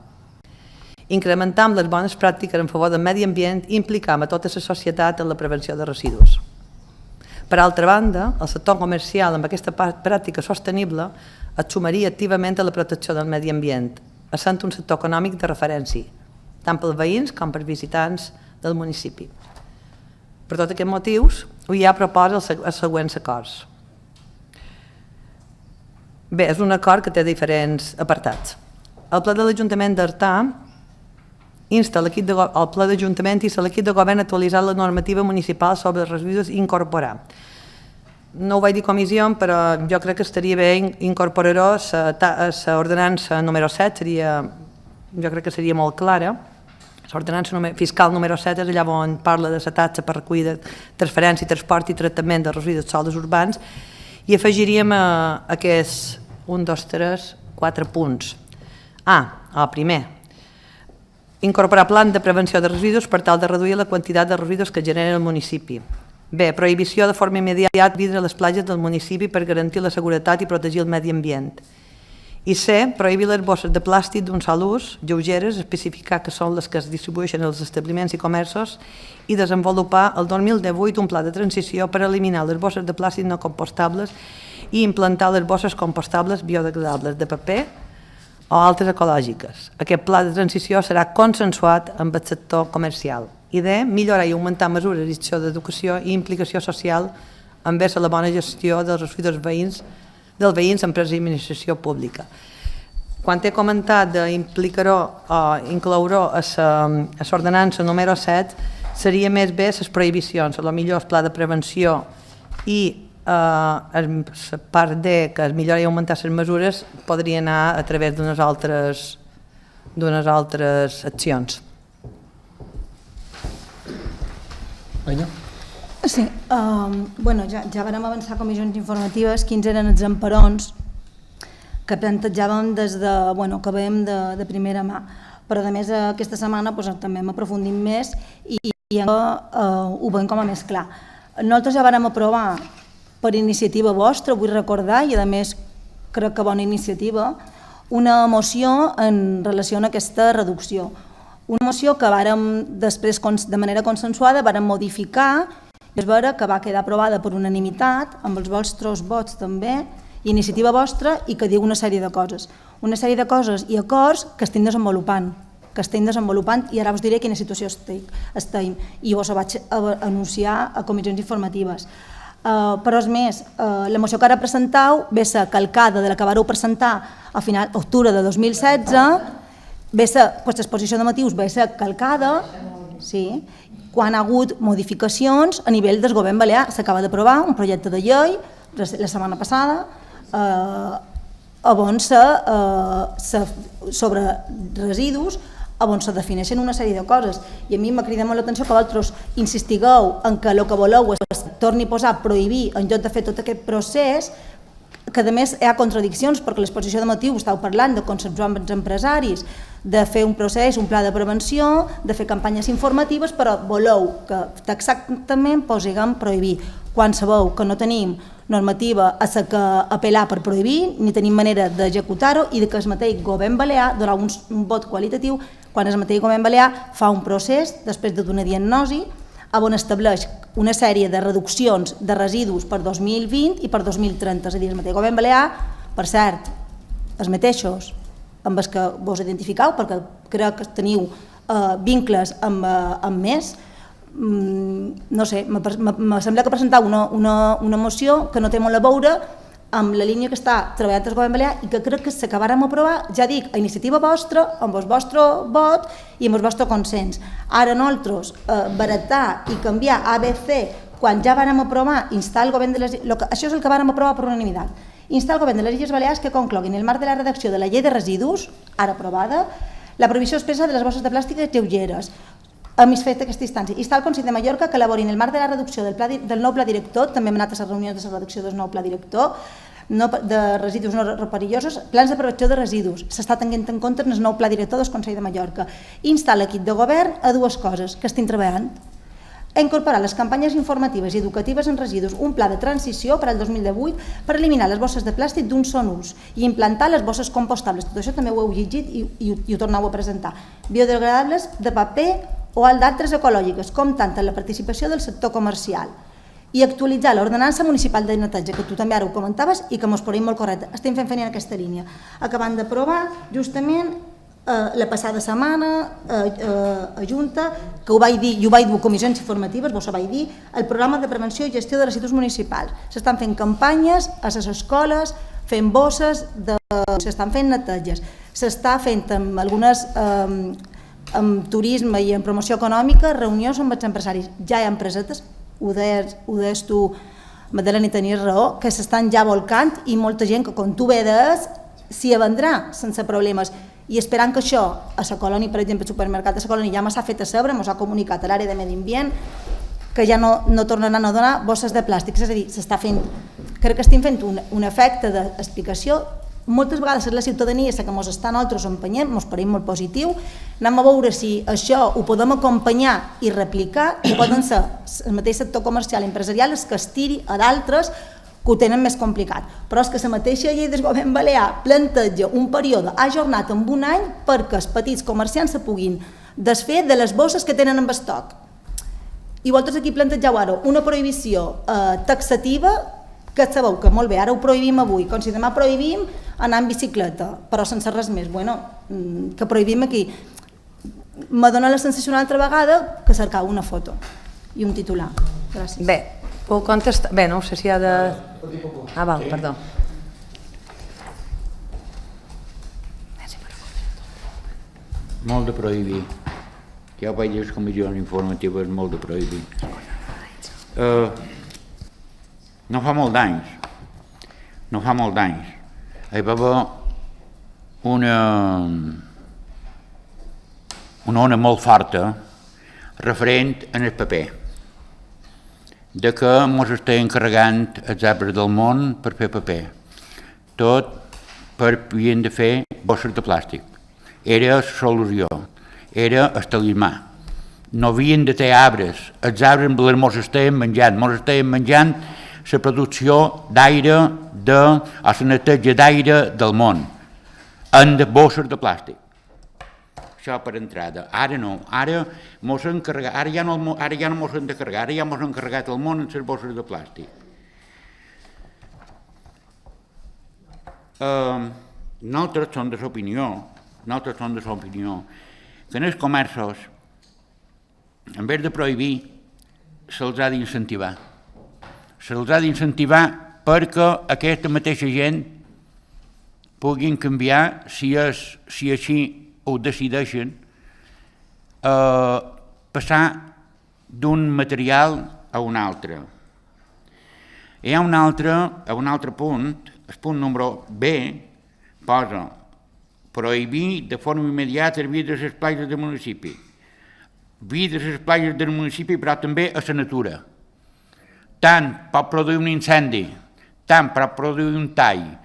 Incrementar les bones pràctiques en favor del medi ambient i implicar a tota la societat en la prevenció de residus. Per altra banda, el sector comercial amb aquesta pràctica sostenible assumiria activament a la protecció del medi ambient, essent un sector econòmic de referència, tant pels veïns com pels visitants del municipi. Per tots aquests motius, UIA proposa els següents acords. Bé, és un acord que té diferents apartats. El ple de l'Ajuntament d'Artà insta el ple d'Ajuntament i l'equip de govern a actualitzar la normativa municipal sobre els residus i incorporar. No ho vaig dir comissió, però jo crec que estaria bé incorporar-ho a l'ordenança número 7, jo crec que seria molt clara. L'ordenança fiscal número 7 és allà on parla de la taxa per recollida, transferència, transport i tractament de residus sòlids urbans i afegiríem aquests 1, 2, 3, 4 punts. El primer, incorporar plans de prevenció de residus per tal de reduir la quantitat de residus que genera el municipi. B. Prohibició de forma immediata vidre a les platges del municipi per garantir la seguretat i protegir el medi ambient. I C. Prohibir les bosses de plàstic d'un sol ús, lleugeres, especificar que són les que es distribueixen als establiments i comerços i desenvolupar el 2018 un pla de transició per eliminar les bosses de plàstic no compostables i implantar les bosses compostables biodegradables de paper o altres ecològiques. Aquest pla de transició serà consensuat amb el sector comercial. I D. Millorar i augmentar mesures d'educació i implicació social envers la bona gestió dels residus dels veïns, empreses i administració pública. Quan he comentat d'implicar-ho o incloure-ho a l'ordenança número 7, seria més bé les prohibicions, potser el pla de prevenció i la part de que es millora i augmentar les mesures podria anar a través d'unes altres accions. Aina? Sí, bueno, ja vam avançar comissions informatives, quins eren els emperons que plantejàvem des de, bueno, que veiem de primera mà, però a més aquesta setmana també hem aprofundit més i ho veiem com a més clar. Nosaltres ja vam aprovar per iniciativa vostra, vull recordar, i a més crec que bona iniciativa, una moció en relació a aquesta reducció. Una moció que vàrem després, de manera consensuada, vàrem modificar, i és vera que va quedar aprovada per unanimitat, amb els vostres vots també, iniciativa vostra, i que diu una sèrie de coses. Una sèrie de coses i acords que estem desenvolupant, i ara us diré quina situació estem, i us ho vaig anunciar a comissions informatives. Però és més, la moció que ara presentau ve ser calcada de la que vareu presentar a final d'octubre de 2016, ve ser, l'exposició de motius ve ser calcada, sí, quan ha hagut modificacions a nivell del govern balear. S'acaba d'aprovar un projecte de llei la setmana passada sobre residus, on se defineixen una sèrie de coses, i a mi m'ha cridat molt l'atenció que vosaltres insistigueu en que el que voleu és torni a posar prohibir en lloc de fer tot aquest procés, que a més hi ha contradiccions, perquè l'exposició de motius estàu parlant de consensuar amb els empresaris, de fer un procés, un pla de prevenció, de fer campanyes informatives, però voleu que exactament posiguem prohibir, quan sabeu que no tenim normativa a la que apel·lar per prohibir, ni tenim manera d'executar-ho, i que el mateix govern balear donarà un vot qualitatiu quan el mateix govern balear fa un procés, després d'una diagnosi, on estableix una sèrie de reduccions de residus per 2020 i per 2030. És a dir, el mateix govern balear, per cert, els mateixos amb els que vos identificau, perquè crec que teniu vincles amb més, no sé, me sembla que presentau una moció que no té molt a veure amb la línia que està treballant el govern balear i que crec que s'acabarem aprovar, ja dic, a iniciativa vostra, amb el vostre vot i amb el vostre consens. Ara nosaltres baratar i canviar ABC quan ja vàrem aprovar, instar el govern de les... Això és el que vàrem aprovar per unanimitat. Instar el govern de les Illes Balears que conclogui en el marc de la redacció de la llei de residus, ara aprovada, la prohibició expressa de les bosses de plàstic lleugeres, a més fet aquesta instància. Instar el Consell de Mallorca que elabori en el marc de la reducció del nou pla director, també hem anat a les reunions de la redacció del nou pla director, de residus no perillosos, plans de prevenció de residus. S'està tenint en compte en el nou pla director del Consell de Mallorca. Instar l'equip de govern a dues coses que estem treballant. A incorporar les campanyes informatives i educatives en residus, un pla de transició per al 2018 per eliminar les bosses de plàstic d'un sol ús i implantar les bosses compostables. Tot això també ho heu llegit i ho tornau a presentar. Biodegradables de paper o d'altres ecològiques, com tant en la participació del sector comercial. I actualitzar l'ordenança municipal de neteja, que tu també ara ho comentaves i que mos pareix molt correcte. Estem fent feina en aquesta línia. Acabant d'aprovar justament la passada setmana a Junta, que ho vaig dir, i ho vaig dir a comissions informatives, vos ho vaig dir, el programa de prevenció i gestió de residus municipals. S'estan fent campanyes a les escoles, fent bosses, s'estan fent neteges, s'està fent amb algunes... amb turisme i en promoció econòmica, reunions amb els empresaris. Ja hi ha empresetes, ho deies tu, Madeleine, i tenies raó, que s'estan ja volcant i molta gent que, com tu vedes, s'hi vendrà sense problemes. I esperant que això, a la colònia, per exemple, el supermercat de la colònia ja m'ha fet a saber, m'ho ha comunicat a l'àrea de medi ambient, que ja no tornaran a donar bosses de plàstic. És a dir, s'està fent, crec que estem fent un efecte d'explicació. Moltes vegades és la ciutadania la que ens està nosaltres empenyent, ens pareix molt positiu. Anem a veure si això ho podem acompanyar i replicar, i poden ser el mateix sector comercial i empresarial els que es tiri a d'altres que ho tenen més complicat. Però és que la mateixa llei del govern balear planteja un període ajornat en un any perquè els petits comerciants se puguin desfer de les bosses que tenen en estoc. I vosaltres aquí plantegeu ara una prohibició taxativa, que sabeu que molt bé, ara ho prohibim avui, com si demà prohibim anar en bicicleta, però sense res més. Bueno, que prohibim aquí. M'ha donat la sensació una altra vegada que cercar una foto i un titular. Gràcies. Bé, puc contestar? Bé, no sé si ha de... Ah, val, perdó. Molt de prohibir. Ja ho vaig dir a les comissions informatives, molt de prohibir. no fa molt d'anys, hi va haver una ona molt forta referent en el paper, de que ens estem encarregant els arbres del món per fer paper, tot per havien de fer bosses de plàstic. Era la solució, era el talismà. No havien de tenir arbres, els arbres ens estem menjant la producció d'aire, o la neteja d'aire del món, en de bosses de plàstic. Això per entrada. Ara no, ara ja no mos hem de carregar, ara ja mos hem carregat el món en les bosses de plàstic. Nosaltres som de l'opinió que en els comerços, en vez de prohibir, se'ls ha d'incentivar. Se'ls ha d'incentivar perquè aquesta mateixa gent puguin canviar, si així ho decideixen, passar d'un material a un altre. Hi ha un altre punt, el punt número B, posa prohibir de forma immediata el vidre a les platges del municipi. Vidre a les platges del municipi, però també a la natura. Tant pot produir un incendi, tant pot produir un tall,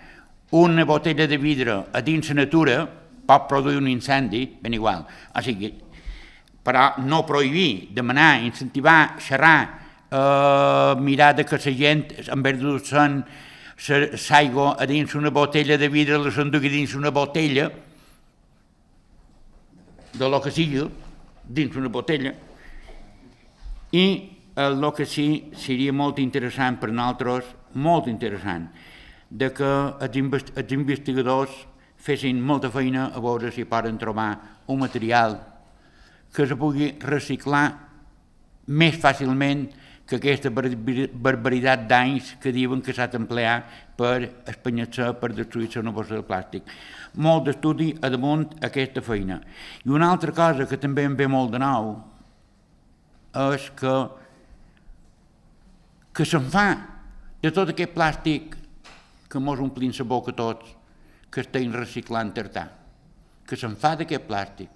una botella de vidre a dins la natura pot produir un incendi, ben igual. O sigui, però no prohibir, demanar, incentivar, xerrar, mirar que la gent, en vez d'usar l'aigua a dins una botella de vidre, la s'endugui dins una botella, de lo que sigui, dins una botella, i el que sí seria molt interessant per nosaltres, molt interessant, de que els investigadors fessin molta feina a veure si poden trobar un material que se pugui reciclar més fàcilment que aquesta barbaritat d'anys que diuen que s'ha d'emplear per espanyar-se, per destruir-se una bossa de plàstic. Molt d'estudi a damunt aquesta feina. I una altra cosa que també em ve molt de nou és que se'n fa de tot aquest plàstic que mos omplin la boca tots, que estem reciclant tartà, que se'n fa d'aquest plàstic.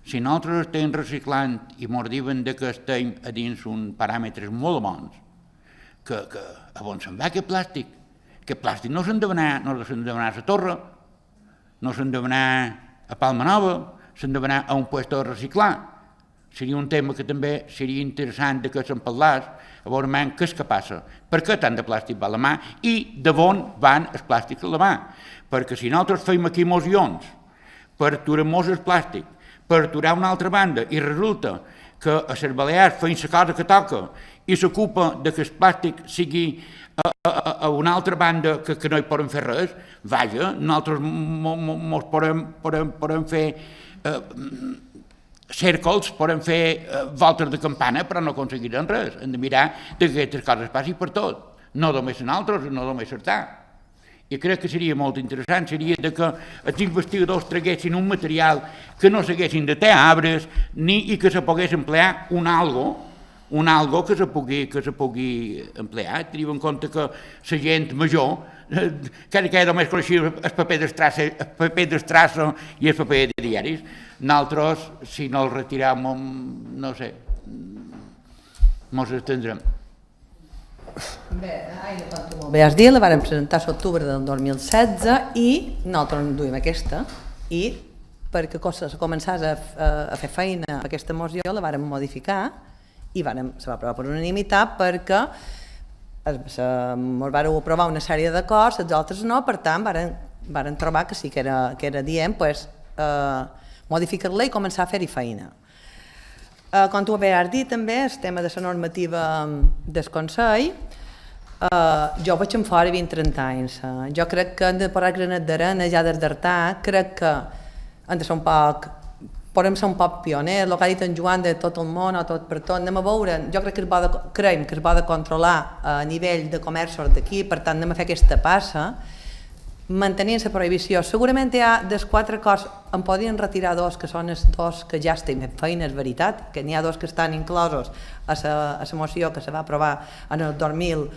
Si nosaltres estem reciclant i ens diuen que estem a dins uns paràmetres molt bons, que a on se'n va aquest plàstic? Aquest plàstic no se'n ha d'anar a la Torre, no se'n ha d'anar a Palma Nova, se'n ha d'anar a un lloc de reciclar. Seria un tema que també seria interessant que se'n parlés, a veure què és que passa, per què tant de plàstic va a la mà i d'on van els plàstics a la mà. Perquè si nosaltres fem aquí mocions per aturar-nos el plàstic, per aturar una altra banda, i resulta que a les Balears feien la cosa que toca i s'ocupa que el plàstic sigui a una altra banda que no hi poden fer res, vaja, nosaltres ens podem fer cèrcols, podem fer voltes de campana, però no aconseguirem res. Hem de mirar que aquestes coses passin per tot, no només en altres, no només certar. I crec que seria molt interessant, seria que els investigadors traguessin un material que no s'haguessin de tallar arbres i que se pogués emplear un algo que se pugui emplear. Teniu en compte que la gent major, que només coneixia el paper d'estrassa i el paper de diaris, nosaltres, si no el retirem, no sé, ens estendrem. Bé, has dit, la vam presentar a l'octubre del 2016 i nosaltres en duim aquesta i perquè se començés a fer feina a aquesta moció la vàrem modificar i se va aprovar per unanimitat perquè ens vàreu aprovar una sèrie d'acords, els altres no, per tant vàrem trobar que sí que era dient modificar-la i començar a fer-hi feina. Com tu has dit també, el tema de la normativa del Consell, jo vaig en fora 20-30 anys. Jo crec que hem de posar granet d'arena ja des d'artà, crec que hem de ser podem ser un poc pioners, el que ha dit en Joan de tot el món o tot per tot, anem a veure, jo crec que creiem que es va de controlar a nivell de comerços d'aquí, per tant anem a fer aquesta passa, mantenint la prohibició. Segurament hi ha dels 4 acords, en podien retirar 2, que són els 2 que ja estem fent feina, és veritat, que n'hi ha 2 que estan inclosos a la moció que se va aprovar en el 2016,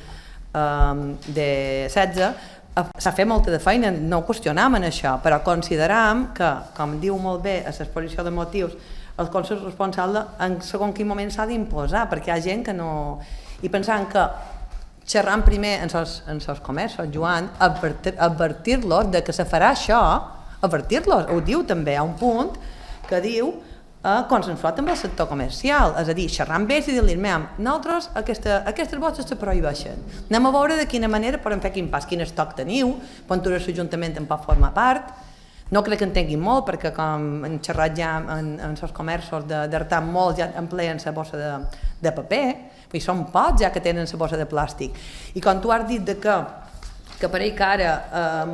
de 16, s'ha fet molta de feina, no ho qüestionam en això, però consideram que, com diu molt bé a l'exposició de motius, el Consell responsable en segon quin moment s'ha d'imposar, perquè hi ha gent que no... I pensant que xerrant primer en els comerços, Joan, advertir-los de que se farà això, advertir-los, ho diu també, a un punt que diu consensuat amb el sector comercial, és a dir, xerrar amb ells i dir-li, nosaltres aquestes botes se prohibeixen. Anem a veure de quina manera podem fer quin pas, quin estoc teniu, Ventura l'Ajuntament en pot formar part. No crec que entenguin molt, perquè com hem xerrat ja en els comerços d'Artà, molts ja empleen la bossa de paper, i són pocs ja que tenen la bossa de plàstic. I quan tu has dit que pareix que ara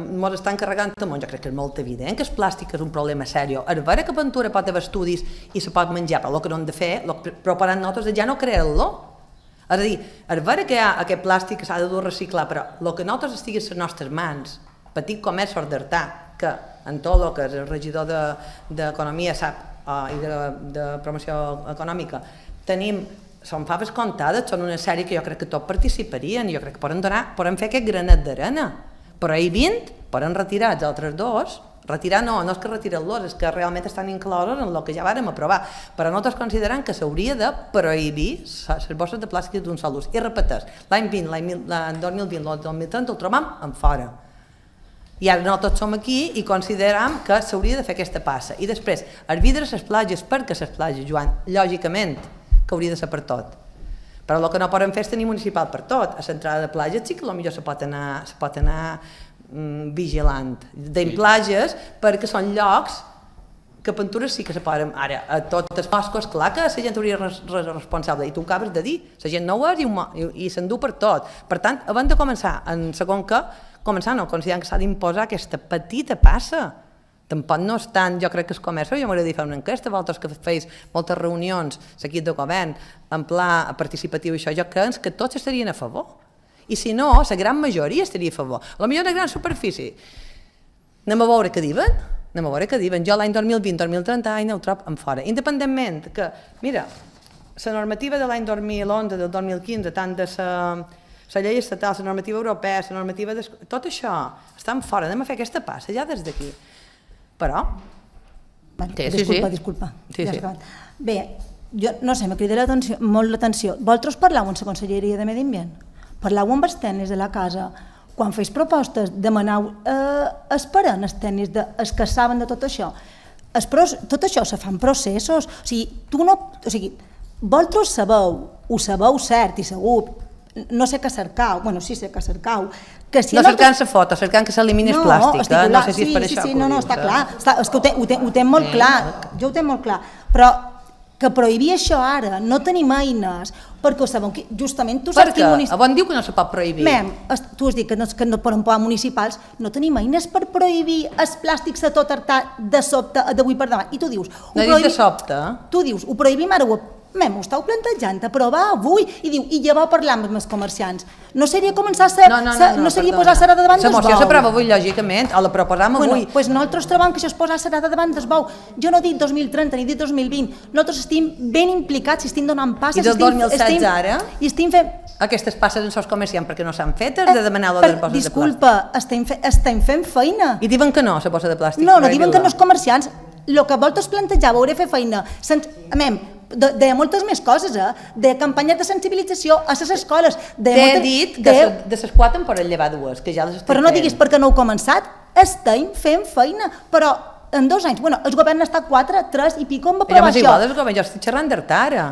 ens estan carregant el món, jo crec que és molt evident que el plàstic és un problema seriós. És vera que Ventura pot haver estudis i se pot menjar, però el que no hem de fer, però per nosaltres ja no crear-lo. És a dir, és vera que hi ha aquest plàstic que s'ha de dur a reciclar, però el que nosaltres estigui a les nostres mans, petit comerços d'Artà, que en tot el que és el regidor d'Economia sap, i de promoció econòmica, tenim... Són faves comptades, són una sèrie que jo crec que tots participarien, jo crec que podem fer aquest granet d'arena. Prohibint, podem retirar els altres dos, retirar no és que retirar-los, és que realment estan inclosos en el que ja vàrem aprovar, però nosaltres considerem que s'hauria de prohibir les bosses de plàstic d'un sol ús. I repeteix, l'any 2020, el 2030 el trobam en fora. I ara nosaltres som aquí i considerem que s'hauria de fer aquesta passa. I després, el vidre a les platges, perquè les platges, Joan, lògicament, que hauria de ser per tot. Però el que no podem fer és tenir municipal per tot. A l'entrada de platges sí que potser se pot anar vigilant. D'en platges, perquè són llocs que a Ventura sí que se poden... Ara, a tots els boscos, clar que la gent hauria de ser responsable, i tu ho acabes de dir, la gent no ho és i s'endú per tot. Per tant, abans de començar, en segon que, considerant que s'ha d'imposar aquesta petita passa. Tampoc no és tant, jo crec que el comerç, jo m'agradaria fer una enquesta, vosaltres que feis moltes reunions, l'equip de govern, en pla participatiu i això, jo crec que tots estarien a favor. I si no, la gran majoria estaria a favor. Potser una gran superfície. Anem a veure què diuen. Jo l'any 2020-2030 ho trobo en fora. Independentment que, mira, la normativa de l'any 2011, del 2015, tant de la llei estatal, la normativa europea, la normativa... Tot això està en fora. Anem a fer aquesta passa ja des d'aquí. Però... Disculpa. Bé, jo no sé, m'ha cridat molt l'atenció. Vosaltres parleu amb la Conselleria de Medi Ambient? Parleu amb els tècnics de la casa? Quan feis propostes, demaneu esperen els tècnics que saben de tot això. Tot això se fan processos. O sigui, vosaltres sabeu, ho sabeu cert i segur, no sé què cercau, sí sé què cercau, no cercant la foto, cercant que s'elimini el plàstic, no sé si és per això. No, està clar, és que ho té molt clar, jo ho té molt clar, però que prohibir això ara, no tenim eines, perquè ho sabeu, justament tu saps quin municipi... On diu que no se pot prohibir? Tu has dit que no poden posar municipals, no tenim eines per prohibir els plàstics a tot Artà de sobte, d'avui per demà, i tu dius... No dius de sobte? Tu dius, ho prohibim ara, m'ho estàu plantejant, aprovar avui, i diu, i ja va parlar amb els comerciants. No seria començar no seria posar serada davant del bou. La moció s'aprova avui, lògicament, o la proposam avui. Doncs nosaltres trobem que això és posar serada davant del bou. Jo no dic 2030 ni dic 2020, nosaltres estem ben implicats i estem donant passes. I del 2016 ara? I estem fent... Aquestes passes en els comerciants perquè no s'han fetes de demanar les bosses de plàstic. Disculpa, estem fent feina. I diuen que no, la bossa de plàstic. No diuen que no els comerciants. El que vosaltres plantejàveu era fer feina. De moltes més coses, de campanyes de sensibilització a les escoles. T'he dit que de les 4 en poden llevar 2, que ja les estic fent. Però no diguis perquè no heu començat, estem fent feina, però en 2 anys, el govern ha estat 4, 3 i pico amb aprovar això. Jo estic xerrant d'Artà ara.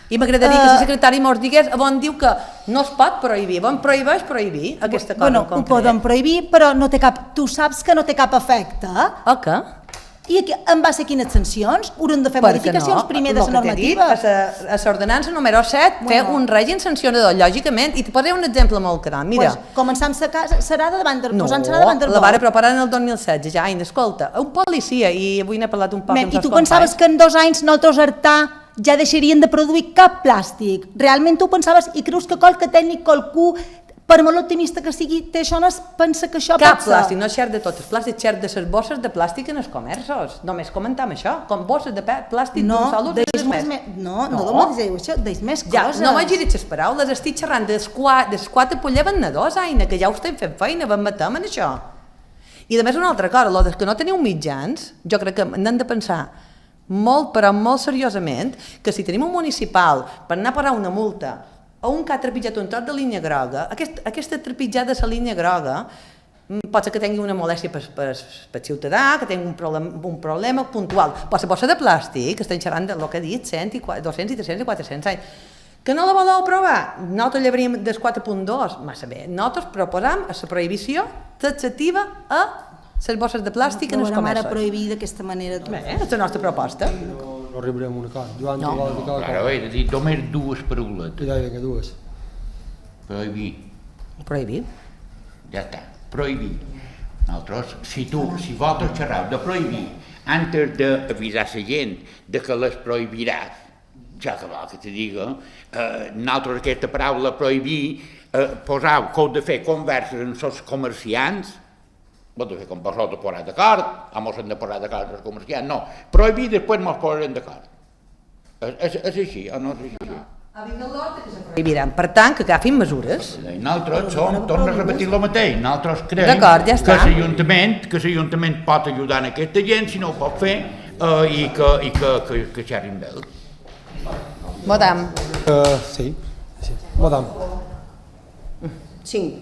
I m'agradaria que el secretari mos digués on diu que no es pot prohibir, on prohibeix prohibir aquesta cosa en concret. Ho poden prohibir, però tu saps que no té cap efecte. O què? I en base a quines sancions? Hauran de fer modificacions primer de la normativa? A l'ordenança número 7 fer un règim sancionador, lògicament, i te posaré un exemple molt clar. Mira, començant serada davant del bou. No, la van preparar en el 2016, ja, escolta, un policia, i avui n'he parlat un poc amb els companys. I tu pensaves que en 2 anys nosaltres a Artà ja deixarien de produir cap plàstic? Realment tu pensaves i creus que qualque tècnic, qualcú per molt optimista que sigui, té això, no es pensa que això Cap pot ser. plàstic, no és xert de tot el plàstic, xert de les bosses de plàstic en els comerços. Només comentam això, com bosses de plàstic No, d'un sol ús. deixa'm no digueu això, deix més Ja, coses. no m'ha girit les paraules, estic xerrant dels quatre polles venedors, Aina, que ja ho estem fent feina, vam metem en això. I a més una altra cosa, los que no teniu mitjans, jo crec que n'hem de pensar molt, però molt seriosament, que si tenim un municipal per anar a parar una multa o un que ha trepitjat un tros de línia groga, aquesta trepitjada de la línia groga pot ser que tingui una molèstia per ciutadà, que tingui un problema puntual. Però la bossa de plàstic, estem xerrant del que he dit, 100, 200, i 300 i 400 anys. Que no la voleu provar? Nosaltres llevaríem del 4.2, massa bé. Nosaltres proposam la prohibició taxativa a les bosses de plàstic en els Provarem ara comerços. prohibir d'aquesta manera. Bé, és la nostra proposta. No arribarem a un acord. Joan, No. tu vols dir cada Claro, he de dir només dues parauletes. Ja, vinga, dues. Prohibir. Prohibir. Ja està, prohibir. Nosaltres, si vols xerrar de prohibir, antes d'avisar la gent de que les prohibiràs, ja que vol que te diga, nosaltres aquesta paraula prohibir, posau que heu de fer converses amb els comerciants, heu de fer com vosaltres posar d'acord, mos hem de posar d'acord els comerciants, no, prohibir després mos posarem d'acord. És així o no és així? Prohibiran. Per tant, que agafin mesures. Nosaltres torno a repetir el mateix, nosaltres creiem D'acord, ja està. que l'Ajuntament pot ajudar en aquesta gent, si no ho pot fer, i que xerrin d'ell. Votam. Sí. Votam. 5.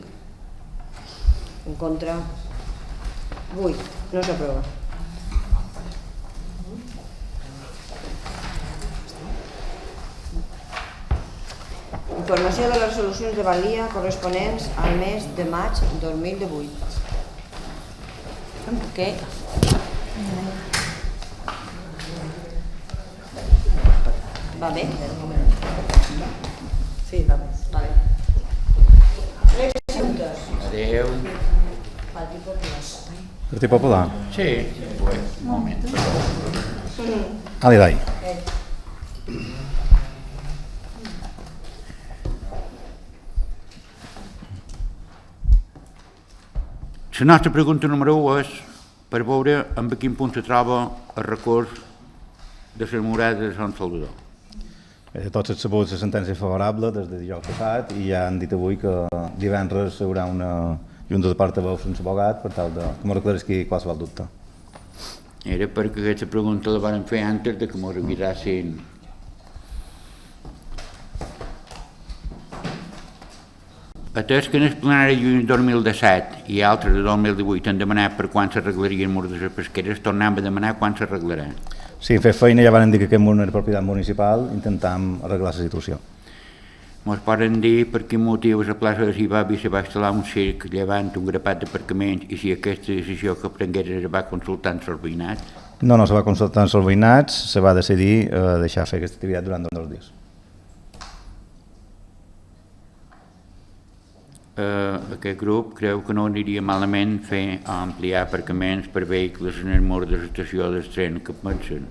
En contra. 8. No s'aprova. Informació de les resolucions de valia corresponents al mes de maig 2018. Què? Va bé? Sí, va bé. Adéu. Partit Popular. Sí, un moment. Ali Dai. La nostra pregunta número 1 és per veure en quin punt se troba el recurs de les murades de Sant Salvador. De tots els sabuts, la sentència favorable des de dijous passat i ja han dit avui que divendres hi haurà una junta de portaveus sense abogat per tal de que m'ho aclarisqui qualsevol dubte. Era perquè aquesta pregunta la van fer antes de que m'ho revisassin. Atès que en el plenari de juny 2017 i altres de 2018 han demanat per quan s'arreglarien murs de les pesqueres, tornem a demanar quan s'arreglarà. Sí, en fer feina ja van dir que aquest mur no era propietat municipal, intentam arreglar la situació. Ens poden dir per quin motiu a la plaça de Sibavi se va instal·lar un circ llevant un grapat d'aparcaments i si aquesta decisió que prengués es va consultar amb els veïnats? No, se va consultar amb els veïnats, se va decidir deixar fer aquesta activitat durant 2 dies. Aquest grup creu que no aniria malament fer ampliar aparcaments per vehicles en el mur de l'estació del tren, que pensen?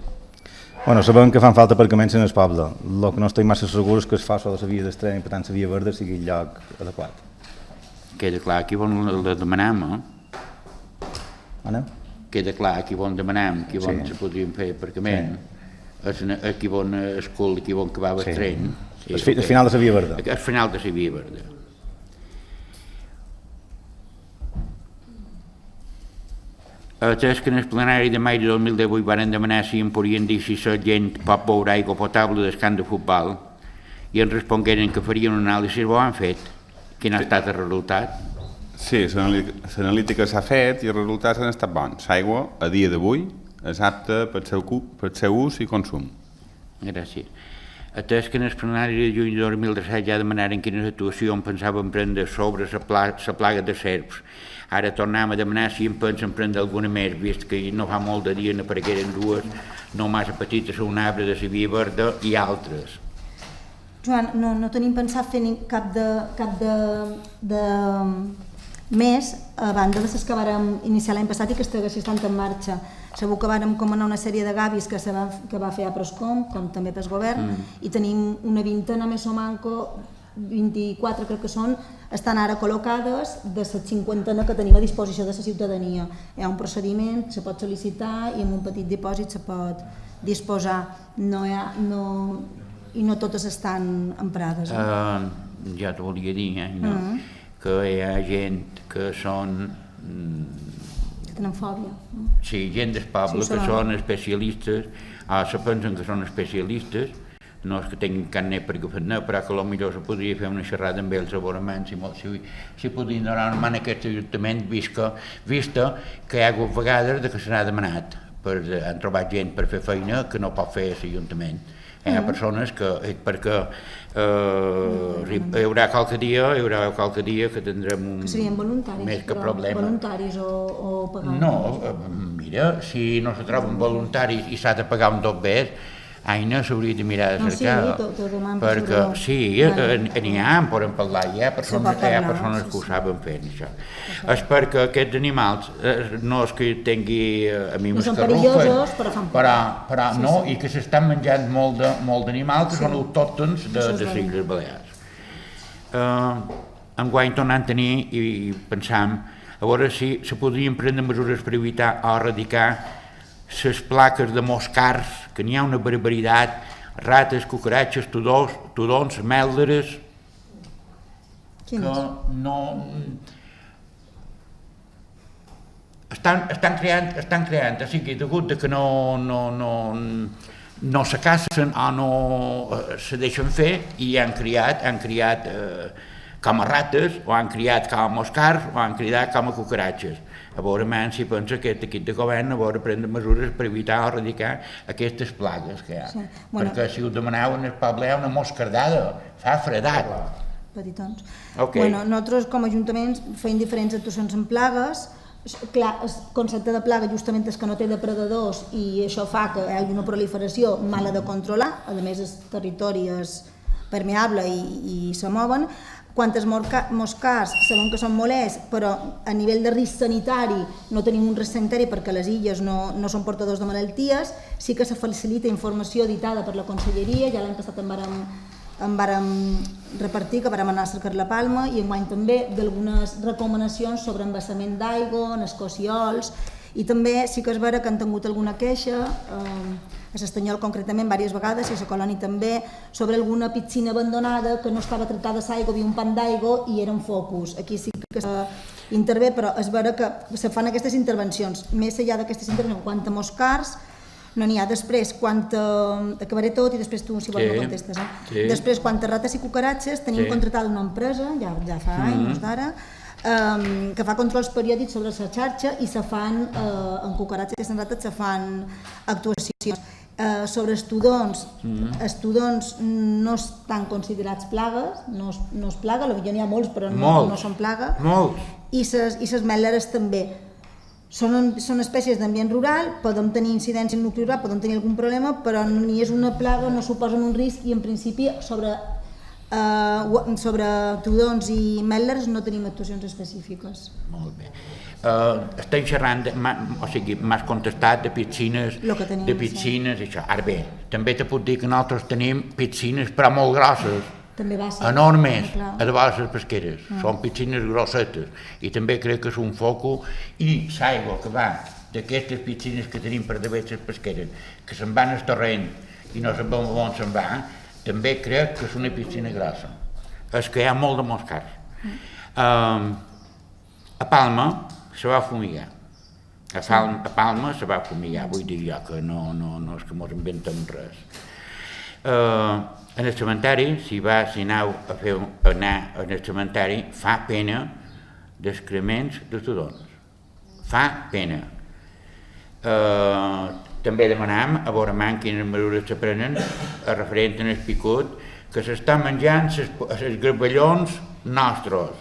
Bueno, sabem que fan falta aparcaments en el poble. El que no estic massa segur és que es fa sobre la via del tren i per tant la via verda sigui el lloc adequat. Queda clar aquí on la demanem, Anna? Queda clar aquí on demanem, aquí on se podrien fer aparcament. Aquí on es cul, aquí on acabava el tren. El final de la via verda. El final de la via verda. Atès que en el plenari de maig de 2018 van demanar si em podien dir si la gent pot beure aigua potable del camp de futbol i ens respongueren que farien una anàlisi, ho han fet. Quin ha estat el resultat? Sí, l'analítica s'ha fet i els resultats han estat bons. L'aigua, a dia d'avui, és apta per seu ús i consum. Gràcies. Atès que en el plenari de juny de 2017 ja demanaren quines actuacions pensaven prendre sobre la plaga de serps. Ara tornem a demanar si en pensen prendre alguna més, vist que no fa molt de dia n'aparegueren dues, no massa petites, un arbre de la via verda i altres. Joan, no tenim pensat fer cap de més a banda de les que vàrem iniciar l'any passat i que estan en marxa. Segur que vàrem comanar una sèrie de gavis que va fer a Proscom, com també pel govern, i tenim una vintena més o manco 24 crec que són, estan ara col·locades de les 50 que tenim a disposició de la ciutadania. Hi ha un procediment, se pot sol·licitar i amb un petit dipòsit se pot disposar. I no totes estan emprades. Ja t'ho volia dir, que hi ha gent que són... Que tenen fòbia. Sí, gent del poble que són especialistes, se pensen que són especialistes, no és que tinguin cap net per agafar net, però que potser se podria fer una xerrada amb ells a veure si podien donar una mà en aquest ajuntament, vista que hi ha hagut vegades que se n'ha demanat, han trobat gent per fer feina que no pot fer l'Ajuntament. Hi ha persones que, perquè hi haurà qualque dia que tindrem un... Que serien voluntaris, més que problema. Voluntaris o pagats? No, mira, si no se troben voluntaris i s'ha de pagar un tot bé, Aina s'hauria de mirar de cercar, perquè sí, n'hi ha, en podem parlar, hi ha persones que ho saben fer, això. És perquè aquests animals, no és que tingui a mi més que rufen, però no, i que s'estan menjant molt d'animals que són autòctons de les Illes Balears. Enguany tornant a tenir i pensam a veure si se podrien prendre mesures per evitar o erradicar les plaques de moscars, que n'hi ha una barbaritat, rates, cucaratges, tudons, mèlderes, que no... Estan creant, o sigui, degut que no se cacen o no se deixen fer i han criat com a rates, o han criat com a moscars, o han criat com a cucaratges. A veure, si pensa que aquest equip de govern prendre mesures per evitar o erradicar aquestes plagues que hi ha. Perquè si ho demaneu en el poble hi ha una moscardada, fa fredat. Petitons. Nosaltres com a ajuntaments feim diferents actuacions en plagues. Clar, el concepte de plaga justament és que no té depredadors i això fa que hi hagi una proliferació mala de controlar, a més el territori és permeable i se mouen. Quantes moscars sabem que són molests, però a nivell de risc sanitari no tenim un risc sanitari perquè les illes no són portadors de malalties, sí que se facilita informació editada per la Conselleria, ja l'any passat en vàrem repartir, que vàrem anar a cercar la Palma, i enguany també d'algunes recomanacions sobre embassament d'aigua, en escociols, i també sí que és vera que han tingut alguna queixa, a l'Estanyol concretament diverses vegades i a la Colònia també, sobre alguna piscina abandonada que no estava tractada l'aigua, havia un pan d'aigua i era un focus. Aquí sí que s'intervé, però és vera que se fan aquestes intervencions. Més enllà d'aquestes intervencions, quant a moscars, no n'hi ha. Després, acabaré tot i després tu, si vols, me contestes. Després, quant a rates i cucaratges, tenim contratada una empresa, ja fa anys d'ara, que fa controls periòdics sobre la xarxa i se fan, en cucaratges i en rates, se fan actuacions. Sobre els tudons no estan considerats plagues, no és plaga, potser n'hi ha molts però no són plaga, i les mèl·leres també. Són espècies d'ambient rural, podem tenir incidència en nucli rural, podem tenir algun problema, però ni és una plaga, no suposen un risc i en principi sobre tudons i mèl·lers no tenim actuacions específiques. Molt bé. Estem xerrant, o sigui, m'has contestat de piscines, això. Ara bé, també te puc dir que nosaltres tenim piscines però molt grosses, enormes, a de vegades les pesqueres, són piscines grossetes, i també crec que és un foco, i l'aigua que va d'aquestes piscines que tenim per davant les pesqueres, que se'n van al torrent i no sabem on se'n va, també crec que és una piscina grossa. És que hi ha molt de moscars. A Palma se va fumigar. A Palma se va fumigar, vull dir jo que no és que mos inventem res. En el cementeri, si aneu a anar en el cementeri, fa pena d'excrements de tudons. Fa pena. També demanam a veure quines mesures se prenen referent al picut que s'estan menjant els garballons nostres.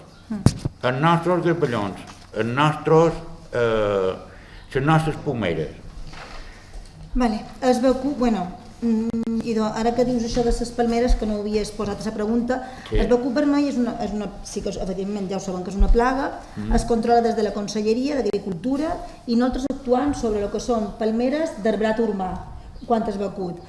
Els nostres garballons, les nostres pomeres. Es veu que, ara que dius això de les palmeres, que no ho havies posat a la pregunta, el becuc vermell sí que evidentment ja ho saben que és una plaga, es controla des de la Conselleria d'Agricultura i nosaltres actuem sobre el que són palmeres d'arbrat urbà, quant es becut.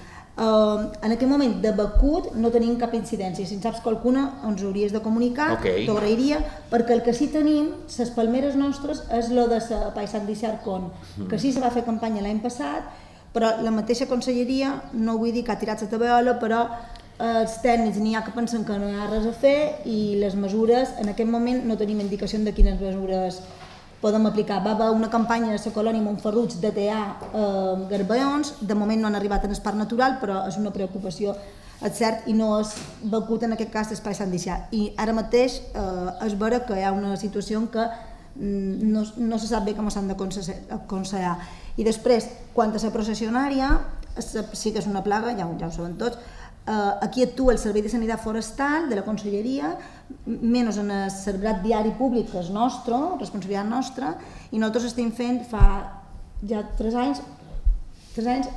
En aquest moment de becut no tenim cap incidència. Si en saps qualcuna ens hauries de comunicar, t'ho agrairia, perquè el que sí tenim, les palmeres nostres, és lo de la Paisat d'Ixarcon, que sí se va fer campanya l'any passat, però la mateixa conselleria, no vull dir que ha tirat la tabeola, però els tècnics n'hi ha que pensen que no hi ha res a fer i les mesures, en aquest moment no tenim indicació de quines mesures podem aplicar. Va haver una campanya a la colònia Montferruig de tear garbeons, de moment no han arribat en el parc natural, però és una preocupació, és cert, i no és becut en aquest cas l'espai Sant Dicià. I ara mateix és vera que hi ha una situació en què no se sap bé com s'han d'aconsellar. I després, quant a la processionària, sí que és una plaga, ja ho saben tots. Aquí actua el Servei de Sanitat Forestal de la Conselleria, menys en el Cerbrat Diari Públic, que és nostre, responsabilitat nostra, i nosaltres estem fent fa ja 3 anys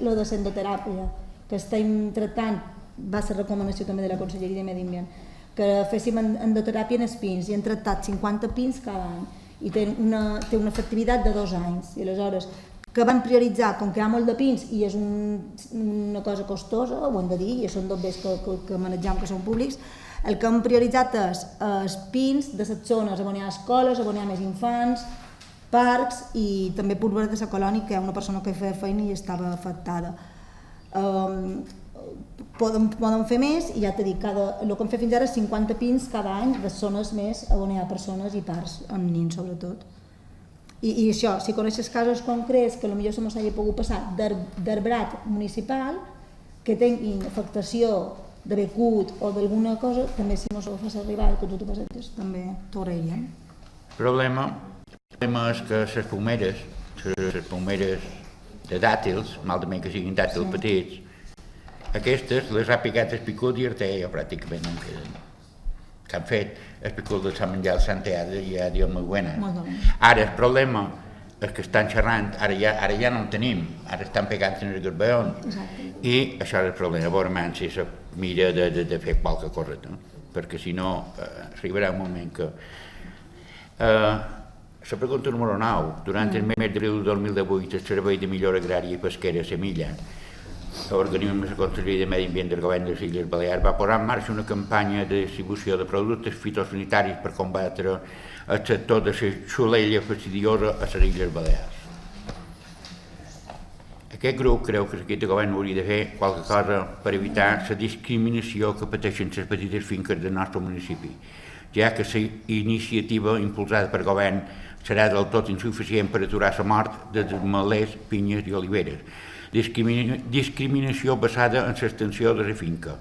lo de l'endoteràpia, que estem tractant, va ser recomanació també de la Conselleria de Medi Ambient, que féssim endoteràpia en els pins, i hem tractat 50 pins cada any, i té una efectivitat de 2 anys, i aleshores que van prioritzar, com que hi ha molt de pins i és una cosa costosa, ho hem de dir, i són dobbers que manegem, que són públics, el que hem prioritzat és els pins de les zones on hi ha escoles, on hi ha més infants, parcs i també Puig de la Colònia, que hi ha una persona que feia feina i estava afectada. Podem fer més i ja t'he dit, el que hem fet fins ara és 50 pins cada any de zones més on hi ha persones i parcs, amb nins sobretot. I això, si coneixes casos concrets que potser se mos hagi pogut passar d'arbrat municipal que tinguin afectació de becut o d'alguna cosa, també si mos ho fas arribar i que tu t'ho passeges, també t'ho agrairíem. El problema és que les pomeres de dàtils, malament que siguin dàtils petits, aquestes les ha picat el picut i artella pràcticament no en queden. Que han fet el picut de Sant Menjar al Santiago i ja diuen molt buena. Ara el problema és que estan xerrant, ara ja no en tenim, ara estan pegant en el garbeon i això és el problema, veurem si se mira de fer qualque cosa, perquè si no arribarà un moment que... La pregunta número 9. Durant el mes d'abril del 2018 el Servei de Millora Agrària i Pesquera Semilla, l'organisme de la Conselleria de Medi Ambient del Govern de les Illes Balears, va posar en marxa una campanya de distribució de productes fitosanitaris per combatre el sector de la xulella fastidiosa a les Illes Balears. Aquest grup creu que l'equip de govern hauria de fer qualque cosa per evitar la discriminació que pateixen les petites finques del nostre municipi, ja que la iniciativa impulsada per govern serà del tot insuficient per aturar la mort de malers, pinyes i oliveres. Discriminació basada en l'extensió de la finca.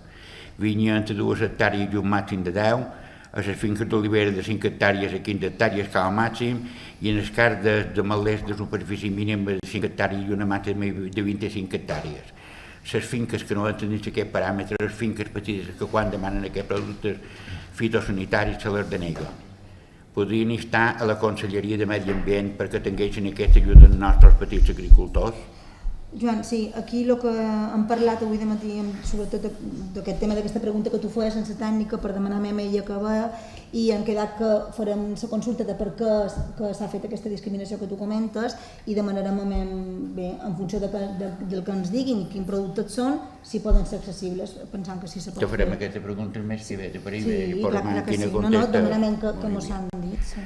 Vinya entre 2 hectàrees i un màxim de 10, a les finques d'olivera de 5 hectàrees a 15 hectàrees com a màxim, i en el cas de malers de superfície mínima de 5 hectàrees i una màxima de 25 hectàrees. Les finques que no entren dins aquest paràmetre, les finques petites que quan demanen aquests productes fitosanitaris se les denega. Podrien instar a la Conselleria de Medi Ambient perquè tinguessin aquesta ajuda als nostres petits agricultors? Joan, sí, aquí el que hem parlat avui de matí, sobretot d'aquest tema, d'aquesta pregunta que tu feies sense tècnica per demanar a ella que ve, i hem quedat que farem la consulta de per què s'ha fet aquesta discriminació que tu comentes i demanarem en funció del que ens diguin i quins productes són, si poden ser accessibles, pensant que sí se pot fer. Te farem aquesta pregunta el mes que ve, per sí, clar que sí, no, demanarem que mos han dit, sí.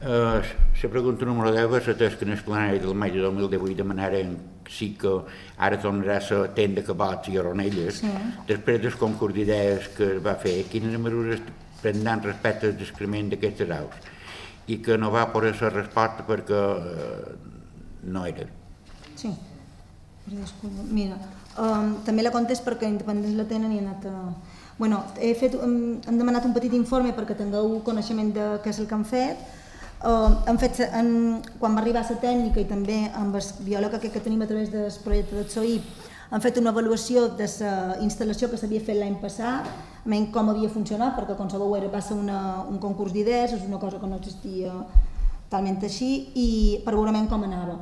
La pregunta número 10 és atès que en el plenari del maig de 2018 demanaren sí que ara tornarà a la tenda de cabots i aronelles. Després del concurs d'idees que es va fer, quines mesures prendran respecte al descrement d'aquestes aus? I que no va poder ser resposta perquè no era. Sí, mira, també la contest perquè independents la tenen i han anat a... Bueno, hem demanat un petit informe perquè tingueu coneixement de què és el que han fet. Quan va arribar la tècnica i també amb el biòleg que tenim a través del projecte del SOIP, han fet una avaluació de la instal·lació que s'havia fet l'any passat, com havia funcionat, perquè com sabeu va ser un concurs d'idees, és una cosa que no existia talment així, i per veure com anava.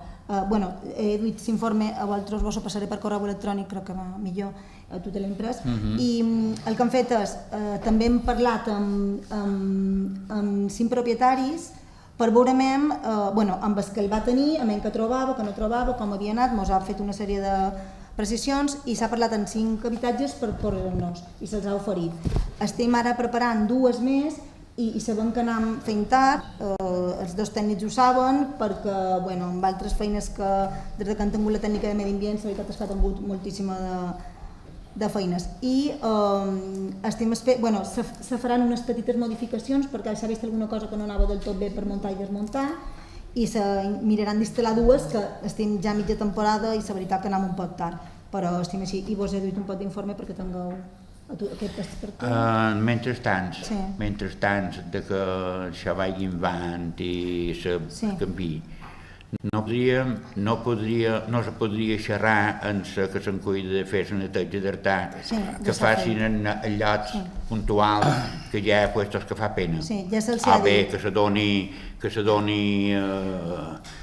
He duit l'informe a vosaltres, vos ho passaré per correu electrònic, crec que va millor, tu te l'he imprès, i el que han fet és, també hem parlat amb 5 propietaris per veure amb el que el va tenir, amb el que trobava, que no trobava, com havia anat, ens ha fet una sèrie precisions i s'ha parlat en 5 habitatges per nos i se'ls ha oferit. Estem ara preparant 2 més i sabem que anem fent tard, els 2 tècnics ho saben perquè amb altres feines que des que han tingut la tècnica de medi ambient la veritat és que ha tingut moltíssima de feines i se faran unes petites modificacions perquè s'ha vist alguna cosa que no anava del tot bé per muntar i desmuntar i se miraran d'instal·lar 2 que estem ja a mitja temporada i la veritat que anem un poc tard, però estem així i vos he duit un poc d'informe perquè tingueu aquest test per tu. Mentrestant, de que això vagi avant i se canvi, no se podria xerrar en que se'n cuida de fer la neteja d'artar, que facin en llocs puntuals que ja ha puestos que fa pena. Bé, que se doni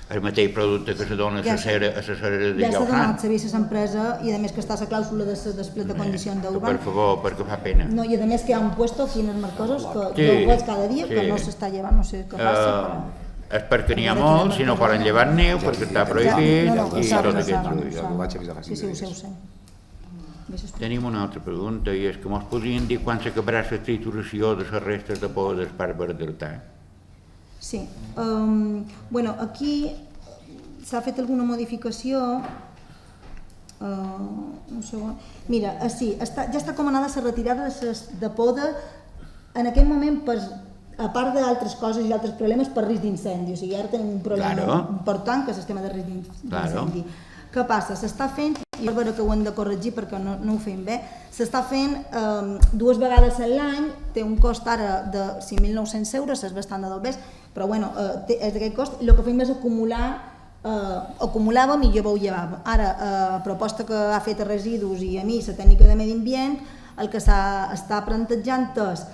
el mateix producte que se dona a la cera de Llaufran. Ja s'ha donat l'avís a l'empresa i a més que està la clàusula de desplet de condicions d'urban. Per favor, perquè fa pena. No, i a més que hi ha un puesto aquí en els Marcosos que jo ho veig cada dia, que no s'està llevant, no sé què passa, però... És perquè n'hi ha molts, si no poden llevar neu, perquè està prohibit i tot aquest. Sí, ho sé. Tenim una altra pregunta i és que ens podrien dir quan s'acabarà la trituració de les restes de por del parc d'Artà? Sí. Aquí s'ha fet alguna modificació. Un segon. Mira, sí, ja està comanada la retirada de poda en aquest moment a part d'altres coses i altres problemes per risc d'incendi. O sigui, ara tenim un problema important que és el tema de risc d'incendi. Què passa? S'està fent, i és vera que ho hem de corregir perquè no ho fem bé, s'està fent 2 vegades a l'any, té un cost ara de 5.900 euros, és bastant de dobbers, però bueno, és d'aquest cost, i el que fem és acumulàvem i jo ho llevàvem. Ara, a proposta que ha fet a residus i a mi, la tècnica de medi ambient, el que s'està plantejant és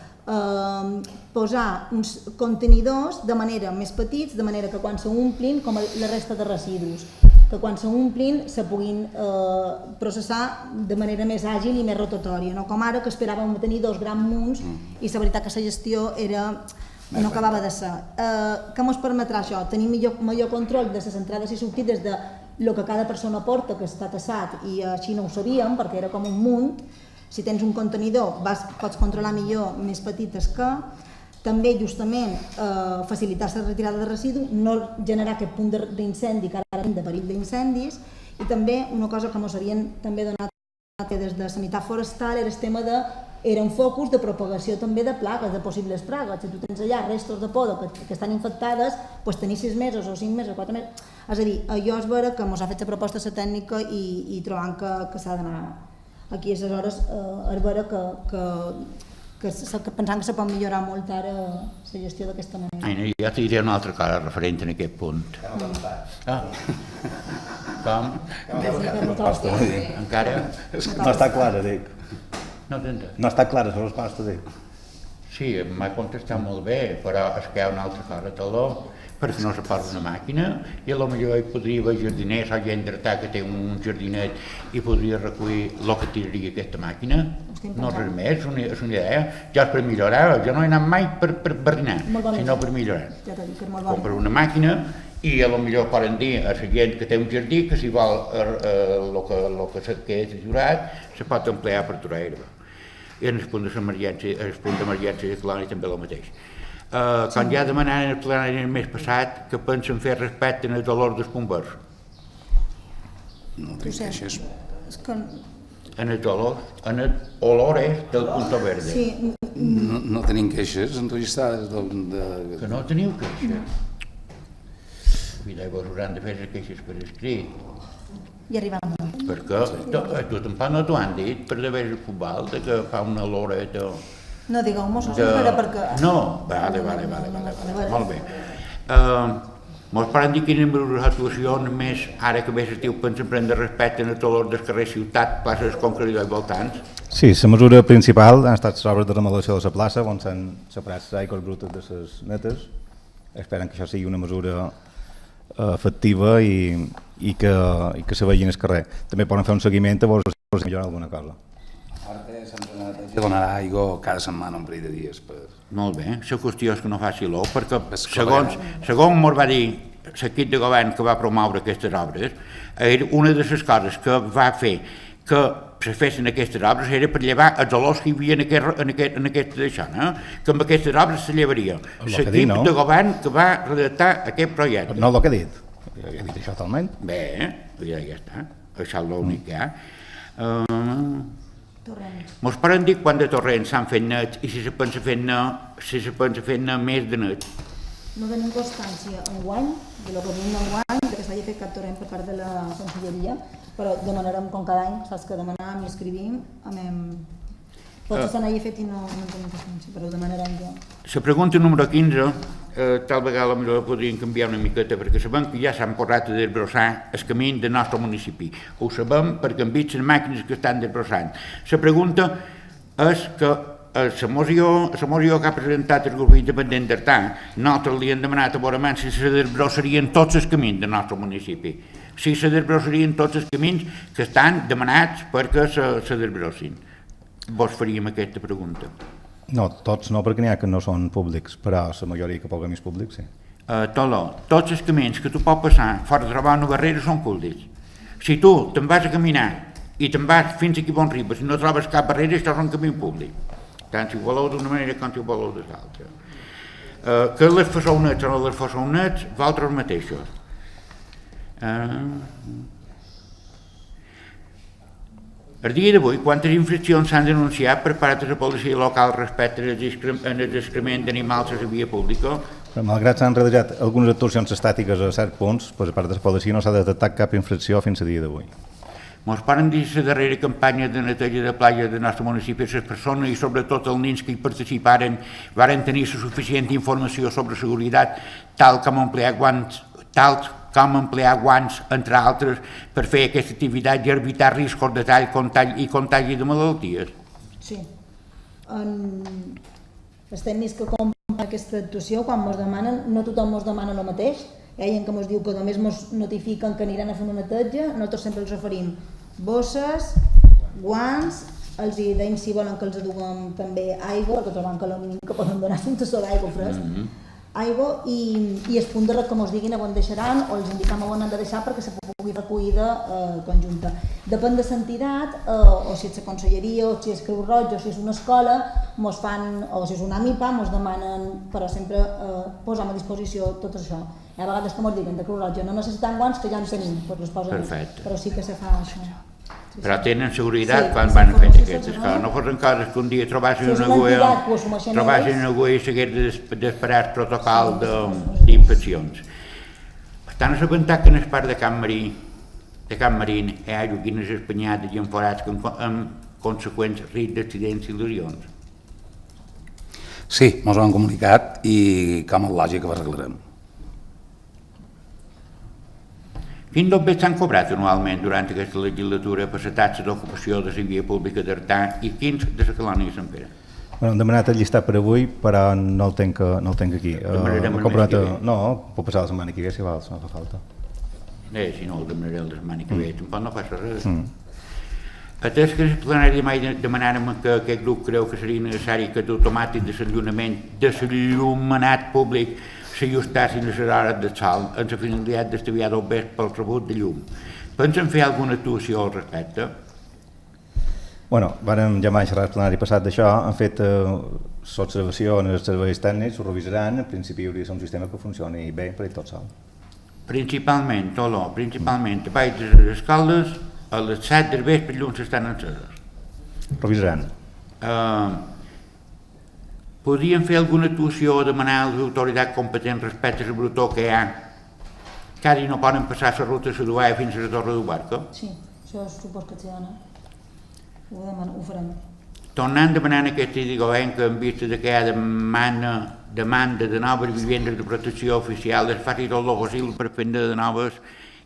posar uns contenidors de manera més petits, de manera que quan s'omplin, com la resta de residus, que quan s'omplin se puguin processar de manera més àgil i més rotatòria, no com ara que esperàvem tenir 2 grans munts i la veritat que la gestió no acabava de ser. Què ens permetrà això? Tenir millor control de les entrades i sortides de lo que cada persona porta, que està tassat, i així no ho sabíem perquè era com un munt. Si tens un contenidor pots controlar millor més petites que, també justament facilitar la retirada de residus, no generar aquest punt d'incendi que ara tenim de perill d'incendis, i també una cosa que ens havien també donat des de Sanitat Forestal era el tema era un focus de propagació també de plagues, de possibles plagues. Si tu tens allà restos de poda que estan infectades, doncs tenir 6 mesos o 5 mesos o 4 mesos. És a dir, jo és vera que ens ha fet la proposta la tècnica i trobant que s'ha d'anar aquí, aleshores és vera que pensant que se pot millorar molt ara la gestió d'aquesta manera. Jo t'hi diré una altra cosa referent en aquest punt. Com? Encara? No està clara, dic. No t'entens? No està clara la resposta, dic. Sí, m'ha contestat molt bé, però és que hi ha una altra cosa, taló, perquè no se posa una màquina i potser hi podria haver jardiners o gent d'Artà que té un jardinet i podria recollir el que tiraria aquesta màquina. No res més, és una idea. Jo és per millorar, jo no he anat mai per bardinar, sinó per millorar. Comprar una màquina i potser poden dir a la gent que té un jardí que si vol el que és jurat se pot emplear per turar herba. I en el punt d'emergència de colònia també el mateix. Quan ja demanaven el plenari el mes passat que pensen fer respecte en el dolor dels bombers. No tinc queixes. En el dolor, en el olores del Punto Verde. No tenim queixes enregistrades. Que no teniu queixes? Llavors hauran de fer les queixes per escrit. I arribant. Perquè tu tampoc no t'ho han dit per d'haver el futbol, que fa una oloreta... No digueu-mos, no era perquè... No, vale, molt bé. Mos poden dir quines actuacions més, ara que ve l'estiu, pensen prendre respecte en el olor del carrer Ciutat, places com que li doy voltants? Sí, la mesura principal han estat les obres de remodelació de la plaça, on s'han separat les aigües brutes de les netes. Esperen que això sigui una mesura efectiva i que se vegi en el carrer. També poden fer un seguiment a veure si milloren alguna cosa. I donarà aigua cada setmana un parell de dies. Molt bé, la qüestió és que no faci l'ou, perquè segons mos va dir l'equip de govern que va promoure aquestes obres, era una de les coses que va fer que se fessin aquestes obres era per llevar els olors que hi havia en aquest d'això, que amb aquestes obres se llevaria. L'equip de govern que va redactar aquest projecte. No el que he dit. He dit això talment. Bé, ja està. Això és l'únic que hi ha. Mos poden dir quan de torrents s'han fet nets i si se pensa fer net més de net. No tenim constància enguany, de lo que venim enguany, que s'hagi fet cap torrent per part de la Conselleria, però demanarem com cada any, saps que demanàvem i escrivim, potser se n'hagi fet i no tenim constància, però ho demanarem jo. La pregunta número 15, tal vegada la podríem canviar una miqueta, perquè sabem que ja s'han posat a desbrossar el camí del nostre municipi. Ho sabem perquè hem vist les màquines que estan desbrossant. La pregunta és que la moció que ha presentat el grup independent d'Artà, nosaltres li hem demanat a veurement si se desbrossarien tots els camins del nostre municipi. Si se desbrossarien tots els camins que estan demanats perquè se desbrossin. Vos faríem aquesta pregunta. No, tots no, perquè n'hi ha que no són públics, però la majoria que puguem és públic, sí. Tots els camins que tu pots passar fora de trobar una barrera són públics. Si tu te'n vas a caminar i te'n vas fins aquí on arribes i no trobes cap barrera, això és un camí públic. Tant si ho voleu d'una manera com si ho voleu de l'altra. Que les fasseu nets o no les fasseu nets, vosaltres mateixos. El dia d'avui, quantes infraccions s'han denunciat per part de la policia local respecte al excrement d'animals a la via pública? Malgrat s'han realitzat algunes actuacions estàtiques a certs punts, per part de la policia no s'ha detectat cap infracció fins a dia d'avui. Ens poden dir la darrera campanya de neteja de platges del nostre municipi, les persones i sobretot els nens que hi participaren varen tenir la suficient informació sobre seguretat tal com emplear guants, entre altres, per fer aquesta activitat i evitar riscos de tall i contagi de malalties? Sí. Els tècnics que compren aquesta actuació, quan ens demanen, no tothom ens demana el mateix. Hi ha gent que ens diu que només ens notifiquen que aniran a fer una neteja, nosaltres sempre els oferim bosses, guants, els deim si volen que els duguem també aigua, perquè trobem que el mínim que poden donar és un tassó d'aigua fresc, aigua i el punt de ret que ens diguin on deixaran o els indicam on han de deixar perquè se pugui recollida conjunta. Depèn de l'entitat, o si és la conselleria, o si és Creu Roja, o si és una escola, o si és una AMIPA, ens demanen, però sempre posem a disposició tot això. Hi ha vegades que ens diuen de Creu Roja, no necessitem guants que ja en tenim, però sí que se fa això. Però tenen seguretat quan van a fer aquestes coses. No fossin coses que un dia trobassin una agulla i s'hagués d'esperar el protocol d'infeccions. Estan assabentats que en el parc de Can Marín hi ha joguines espanyades i enforats amb conseqüents risc d'accidents i lesions. Sí, ens ho han comunicat i com és lògic que ho arreglarem. Quins dobbers s'han cobrat anualment durant aquesta legislatura per la taxa d'ocupació de la via pública d'Artà i quins de la colònia de Sant Pere? Hem demanat el llistat per avui, però no el tenc aquí. Demanarem el mes que ve? No, puc passar la setmana que ve si vols, no fa falta. Si no, el demanaré la setmana que ve, tampoc no passa res. Atès que el plenari mai demanàrem que aquest grup creu que seria necessari que automàtic de l'il·luminat públic s'ajustassin les hores de sol amb la finalitat d'estalviar dobbers pel rebut de llum. Pensen fer alguna actuació al respecte? Ja mai xerrar el plenari passat d'això, han fet l'observació en els serveis tècnics, ho revisaran, en principi hauria de ser un sistema que funcioni bé per ell tot sol. Principalment, a baix de les escoles, a les 7 del vespre llums estan enceses. Revisaran. Podrien fer alguna actuació o demanar a les autoritats competents respecte a la brutó que hi ha que ara no poden passar la ruta de la Duaia fins a la Torre d'Ubarca? Sí, això supos que s'hi dona. Ho farem. Tornant demanant aquesta idea govern que en vista que hi ha demanda de noves vivendes de protecció oficial es faci tot el possible per fer-ne de noves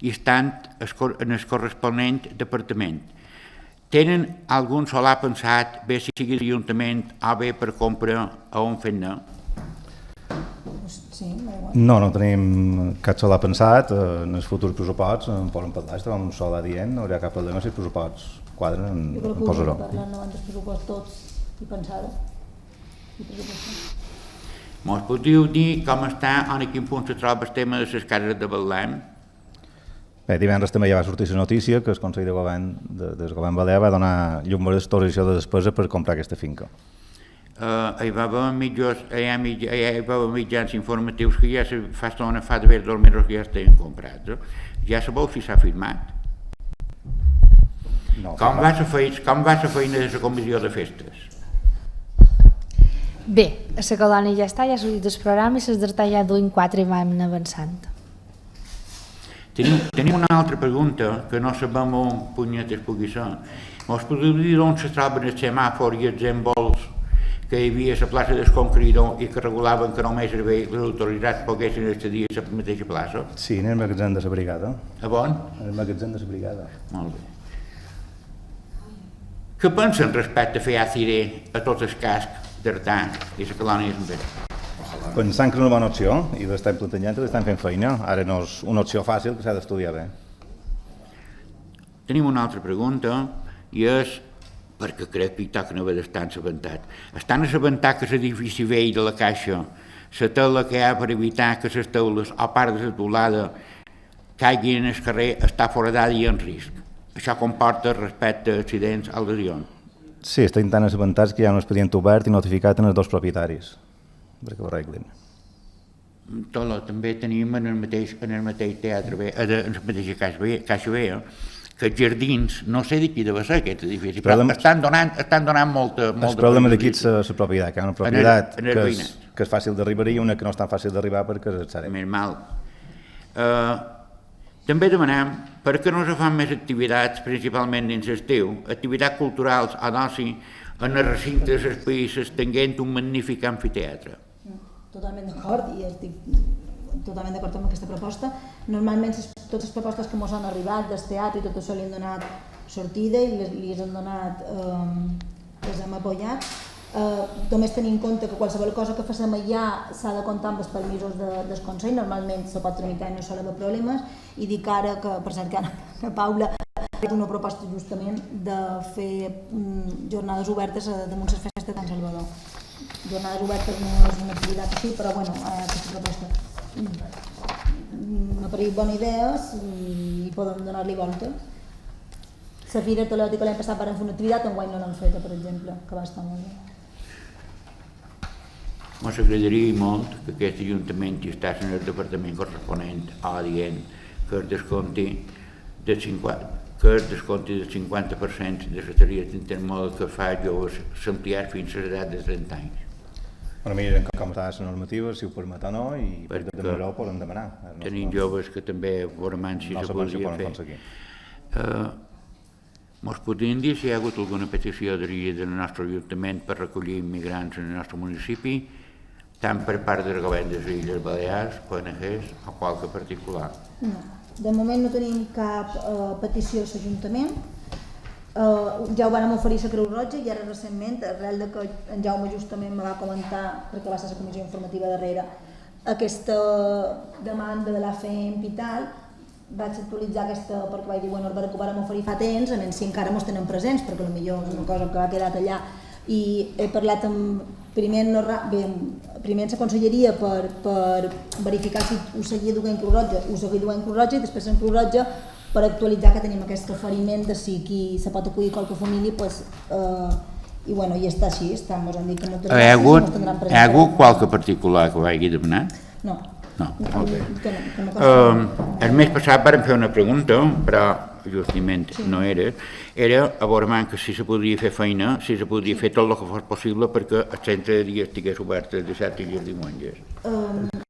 i estant en el corresponent departament. Tenen algun solar pensat, bé si sigui l'Ajuntament o bé per compra a on fer-ne? No tenim cap solar pensat. En els futurs pressuposts en poden parlar, estem un solar dient, no hi ha cap problema si els pressuposts quadren, en posaró. Jo crec que ho parlant abans dels pressuposts tots i pensar-ho. Mos podríeu dir com està, en quin punt se troba el tema de les cases de Betlem? Bé, divendres també ja va sortir la notícia que el Consell de Govern del Govern Balear va donar llum verd d'autorització de despesa per comprar aquesta finca. Hi va haver mitjans informatius que ja fa estona, fa d'haver 2 mesos que ja estan comprats. Ja sabeu si s'ha firmat? No, com va la feina de la comissió de festes? Bé, a la colònia ja està, ja ha sortit el programa i les d'artar ja duim 4 i vam anar avançant. Tenim una altra pregunta que no sabem on punyetes pugui ser. Mos podeu dir on se troben el semàfor i els embols que hi havia a la plaça del Conqueridor i que regulaven que només els autoritzats poguessin accedir a la mateixa plaça? Sí, en el magatzem de la brigada. A on? En el magatzem de la brigada. Molt bé. Què pensen respecte a fer ACIRE a tot el casc d'Artà i la colònia de Sant Pere? Pensant que és una bona opció i l'estem plantejant i l'estem fent feina. Ara no és una opció fàcil que s'ha d'estudiar bé. Tenim una altra pregunta i és, perquè crec que hi toquen haver d'estar assabentat. Estan assabentat que l'edifici vell de la Caixa, la tela que hi ha per evitar que les teules o part de la teulada caiguin en el carrer està foradada i en risc. Això comporta respecte a accidents o lesions. Sí, estem tan assabentats que hi ha un expedient obert i notificat en els 2 propietaris perquè ho arreglin. També tenim en el mateix teatre, en la mateixa Caixa Vella, que els jardins, no sé de qui deve ser aquest edifici, però estan donant molta... El problema d'aquí és la propietat, que hi ha una propietat que és fàcil d'arribar i una que no és tan fàcil d'arribar perquè és el més mal. També demanem per què no se fan més activitats, principalment dins l'estiu, activitats culturals o d'oci en el recinte de les països tenint un magnífic amfiteatre. Totalment d'acord i estic totalment d'acord amb aquesta proposta. Normalment totes les propostes que ens han arribat del teatre i tot això li han donat sortida i li han donat, les hem apoyat. Només tenir en compte que qualsevol cosa que facem allà s'ha de comptar amb els permisos del Consell, normalment se pot tramitar i no sol haver problemes, i dic ara que, per cert, que Paula ha fet una proposta justament de fer jornades obertes damunt les festes de Sant Salvador. Jornades obertes no és una activitat així, però bueno, aquesta proposta m'ha parit bona idea i podem donar-li voltes. La Fira Telètica l'any passat van fer una activitat, enguany no l'han feta, per exemple, que va estar molt bé. M'agradaria molt que aquest Ajuntament hi estàs en el departament corresponent dient que es descompti del 50% de les tarifes d'intermòbil que fa joves s'ampliar fins a l'edat de 30 anys. Bueno, miren com està la normativa, si ho permet o no, i per demanar ho poden demanar. Tenim joves que també veurem si se podria fer. Ens podrien dir si hi ha hagut alguna petició del nostre Ajuntament per recollir immigrants en el nostre municipi, tant per part del govern de les Illes Balears, ONGs o qualque particular? No, de moment no tenim cap petició a l'Ajuntament. Ja ho vam oferir a la Creu Roja i ara recentment, arrel que en Jaume justament me va comentar, perquè va ser la comissió informativa darrere, aquesta demanda de l'AFEM i tal, vaig actualitzar aquesta perquè vaig dir, bueno, que ho vam oferir fa temps, a menys si encara ens tenen presents, perquè potser és una cosa que ha quedat allà, i he parlat primer en la conselleria per verificar si ho seguia duent Creu Roja, ho seguia duent Creu Roja, i després en Creu Roja per actualitzar que tenim aquest oferiment de si qui se pot acollir qualque família, i bueno, i està així, ens han dit que moltes vegades ens tindran presents. Hi ha hagut qualque particular que ho hagi demanat? No. No, molt bé. El mes passat vam fer una pregunta, però justament no era a veure que si se podria fer feina, si se podria fer tot el que fos possible perquè el centre de dia estigués obert els dissabtes i els diumenges.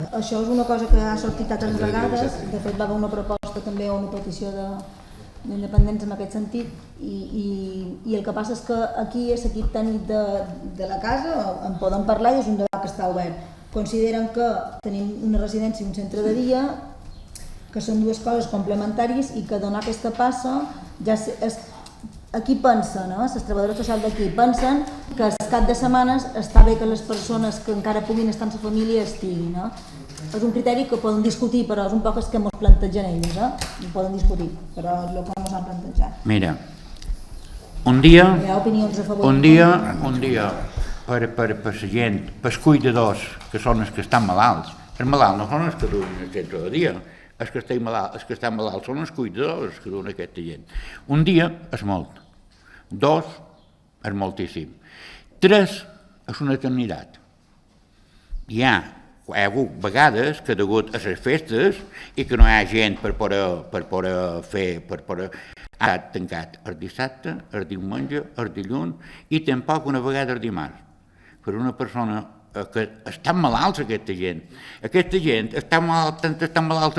Això és una cosa que ha sortit altres vegades, de fet va haver una proposta també o una petició d'independents en aquest sentit, i el que passa és que aquí és l'equip tècnic de la casa, en podem parlar i és un debat que està obert. Consideren que tenim una residència i un centre de dia, que són dues coses complementàries i que donar aquesta passa, aquí pensen, les treballadores socials d'aquí pensen que al cap de setmanes està bé que les persones que encara puguin estar amb la família estiguin. És un criteri que poden discutir, però és un poc el que ens plantegen ells, ho poden discutir, però és el que ens han plantejat. Mira, un dia, per la gent, pels cuidadors, que són els que estan malalts. Els malalts no són els que duen el centre de dia, els que estan malalts són els cuidadors que duen aquesta gent. Un dia és molt, 2 és moltíssim, 3 és una eternitat. Hi ha hagut vegades que degut a les festes i que no hi ha gent per poder ha estat tancat el dissabte, el diumenge, el dilluns i tampoc una vegada el dimarts. Per una persona que estan malalts aquesta gent. Aquesta gent està malalt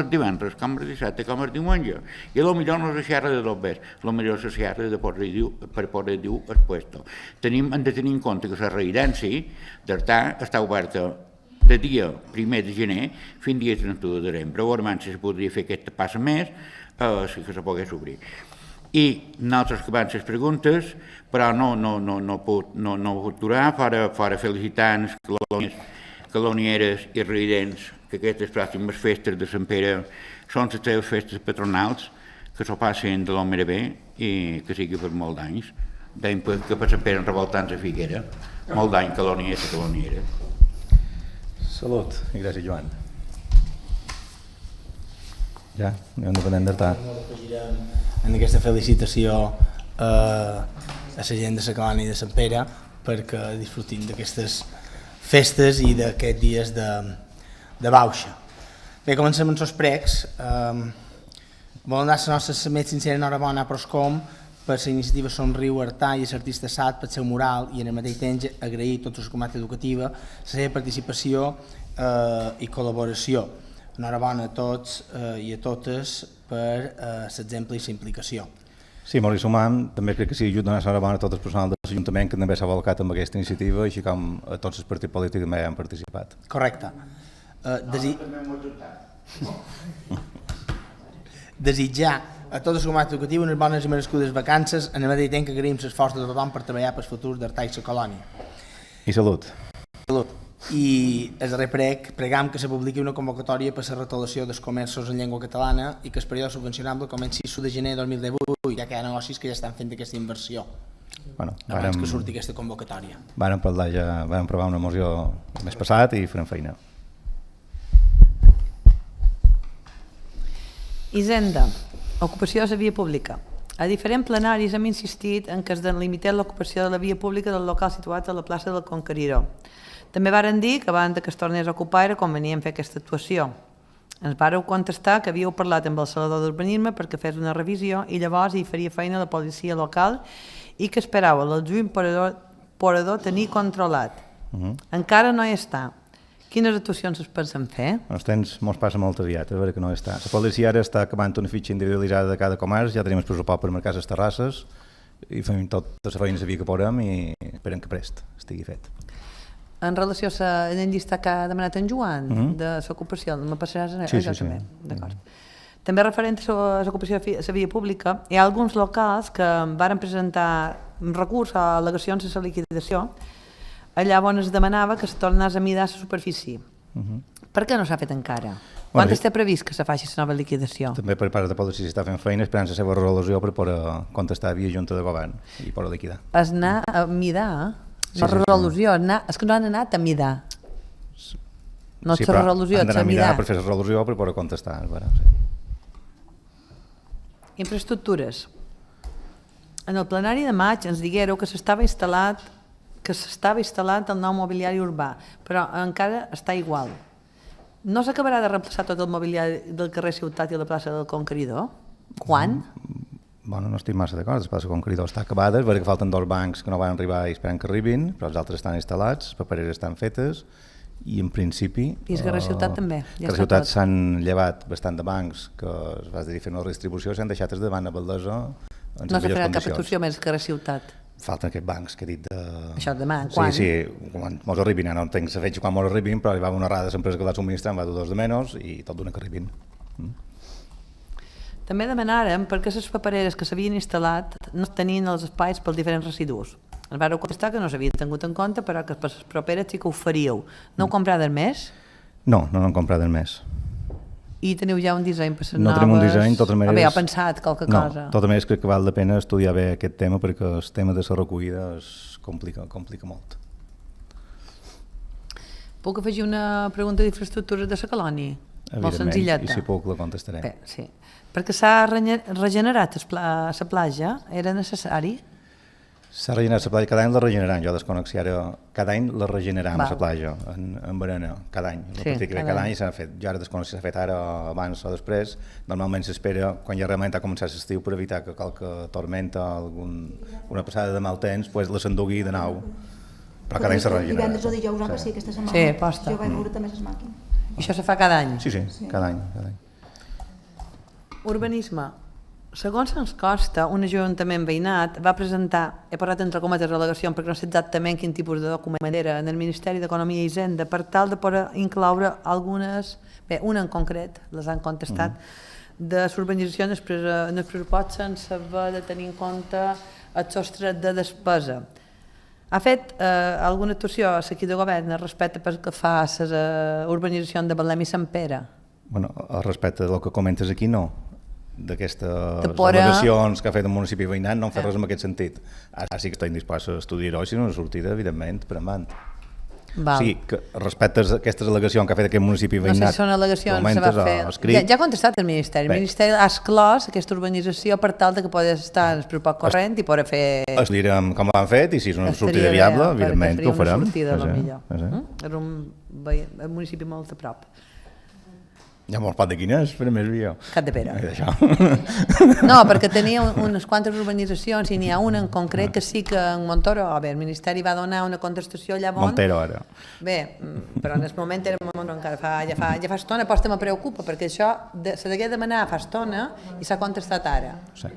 el divendres, com el dissabte, com el diumenge. I potser no se xerra de dos vegades, potser se xerra de per poder dir el puesto. Hem de tenir en compte que la residència d'Artà està oberta de dia 1 de gener fins dia 31 de desembre. Llavors, si se podria fer aquesta passa més, sí que se pogués obrir. I nosaltres que van les preguntes, però no puc durar fora felicitar els calonieres i residents que aquestes pròximes festes de Sant Pere són les seves festes patronals, que s'ho passen de l'home bé i que sigui per molts anys. Deim que per Sant Pere en revoltant la figuera, molt d'any caloniers i calonieres. Salut i gràcies, Joan. Ja, no dependent d'Artà. En aquesta felicitació a la gent de la colònia de Sant Pere perquè disfrutin d'aquestes festes i d'aquests dies de bauxa. Bé, comencem amb els pregs. Volem dar la nostra més sincera enhorabona a Proscom per la iniciativa Somriu Artà i l'artista Sat pel seu mural i en el mateix temps agrair a tota la comunitat educativa la seva participació i col·laboració. Enhorabona a tots i a totes per l'exemple i la implicació. Sí, molt hi sumam. També crec que sí, donar l'enhorabona a tot el personal de l'Ajuntament que també s'ha volcat amb aquesta iniciativa, així com a tots els partits polítics que també han participat. Correcte. Desitjar a tota la comunitat educativa unes bones i merescudes vacances en el mateix temps que agraïm l'esforç de tothom per treballar pel futur d'Artà i la colònia. I salut. Salut. I el darrer prec, pregam que se publiqui una convocatòria per la retolació dels comerços en llengua catalana i que el període subvencionable comenci l'1 de gener de 2018, ja que hi ha negocis que ja estan fent aquesta inversió. Abans que surti aquesta convocatòria. Vàrem provar una moció el mes passat i farem feina. Hisenda, ocupació de la via pública. A diferents plenaris hem insistit en que es delimités l'ocupació de la via pública del local situat a la plaça del Conqueridor. També varen dir que abans que es tornés a ocupar era convenient fer aquesta actuació. Ens vareu contestar que havíeu parlat amb el salador d'urbanisme perquè fes una revisió i llavors hi faria feina la policia local i que esperava l'adjunt porador tenir controlat. Encara no hi està. Quines actuacions es pensen fer? Els temps mos passa molt aviat, a veure que no hi està. La policia ara està acabant una fitxa individualitzada de cada comerç, ja tenim el pressupost per marcar les terrasses i fem tota la feina que podem i esperem que prest estigui fet. En relació a la llista que ha demanat en Joan, de l'ocupació, me passaràs a això també? D'acord. També referent a l'ocupació de la via pública, hi ha alguns locals que varen presentar recurs a al·legacions de la liquidació, allà on es demanava que es tornés a mirar la superfície. Per què no s'ha fet encara? Quan està previst que se faci la nova liquidació? També per part de la policia s'està fent feina esperant la seva resolució per poder contestar via Junta de Govern i poder liquidar. Es anar a mirar... La resolució, és que no han anat a midar. No és la resolució, és a midar. Han d'anar a midar per fer la resolució per poder contestar. Infraestructures. En el plenari de maig ens diguéreu que s'estava instal·lat el nou mobiliari urbà, però encara està igual. No s'acabarà de reemplaçar tot el mobiliari del carrer Ciutat i la plaça del Conqueridor? Quan? No estic massa d'acord, la plaça del Conqueridor està acabada, és veritat que falten 2 bancs que no van arribar i esperem que arribin, però els altres estan instal·lats, les papereres estan fetes i en principi... I el carrer Ciutat també? El carrer Ciutat s'han llevat bastant de bancs que es va fer una redistribució i s'han deixat davant la Baldesa en les millors condicions. No s'ha fet cap actuació més al carrer Ciutat? Falten aquests bancs que he dit de... Això demà, quan? Sí, quan mos arribin, no entenc la fetge quan mos arribin, però arribava una rada l'empresa que va subministrar, va dur 2 de menys i tot d'una que arribin. També demanàrem per què les papereres que s'havien instal·lat no tenien els espais pels diferents residus. Ens vareu contestar que no s'havien tingut en compte, però que per les properes sí que ho faríeu. No heu comprat més? No n'hem comprat més. I teniu ja un disseny per les noves? No tenim un disseny, tot el Bé, heu pensat qualque cosa? No, tot el crec que val la pena estudiar bé aquest tema perquè el tema de la recollida es complica molt. Puc afegir una pregunta d'infraestructures de la colònia? Molt senzilleta. I si puc la contestaré. Bé, sí. Perquè s'ha regenerat la platja, era necessari? S'ha regenerat la platja, cada any la regeneram, jo desconec si ara cada any la regeneram la platja, en Barana, cada any. Sí, cada any s'ha fet, jo ara desconec si s'ha fet ara o abans o després, normalment s'espera quan ja realment ha començat l'estiu per evitar que qualque tormenta o una passada de mal temps la s'endugui de nou, però cada any s'ha regenerat. Divendres o dijous, sí, aquesta setmana. Sí, posta. Jo vaig veure també les màquines. I això se fa cada any? Sí, cada any. Urbanisme. Segons ens consta, un ajuntament veïnat va presentar, he parlat entre cometes al·legacions perquè no sé exactament quin tipus de document era, en el Ministeri d'Economia i Hisenda, per tal de poder incloure algunes, una en concret, les han contestat, de l'urbanització en el pressupost sense haver de tenir en compte el sostre de despesa. Ha fet alguna actuació a l'equip de govern respecte pel que fa a la urbanització de Betlem i Sant Pere? Bueno, respecte del que comentes aquí, no. D'aquestes al·legacions que ha fet el municipi veïnat no han fet res en aquest sentit. Ara sí que estic dispost a estudiar-ho i si no una sortida, evidentment, per endavant. O sigui, que respecte a aquestes al·legacions que ha fet aquest municipi veïnat... No sé si són al·legacions, se va fer... Ja ha contestat el Ministeri. El Ministeri ha exclòs aquesta urbanització per tal que pogués estar en el pressupost corrent i poder fer... Estudiarem com ho han fet i si és una sortida viable, evidentment, que ho farem. Era un municipi molt a prop. Ja me'l pot de quin és, per més jo. Cap de Pere. No, perquè tenia unes quantes urbanitzacions i n'hi ha una en concret que sí que en Montoro, el Ministeri va donar una contestació llavors... Montero, ara. Bé, però en el moment era Montoro encara, ja fa estona, però me preocupa, perquè això se degué demanar fa estona i s'ha contestat ara. Sí.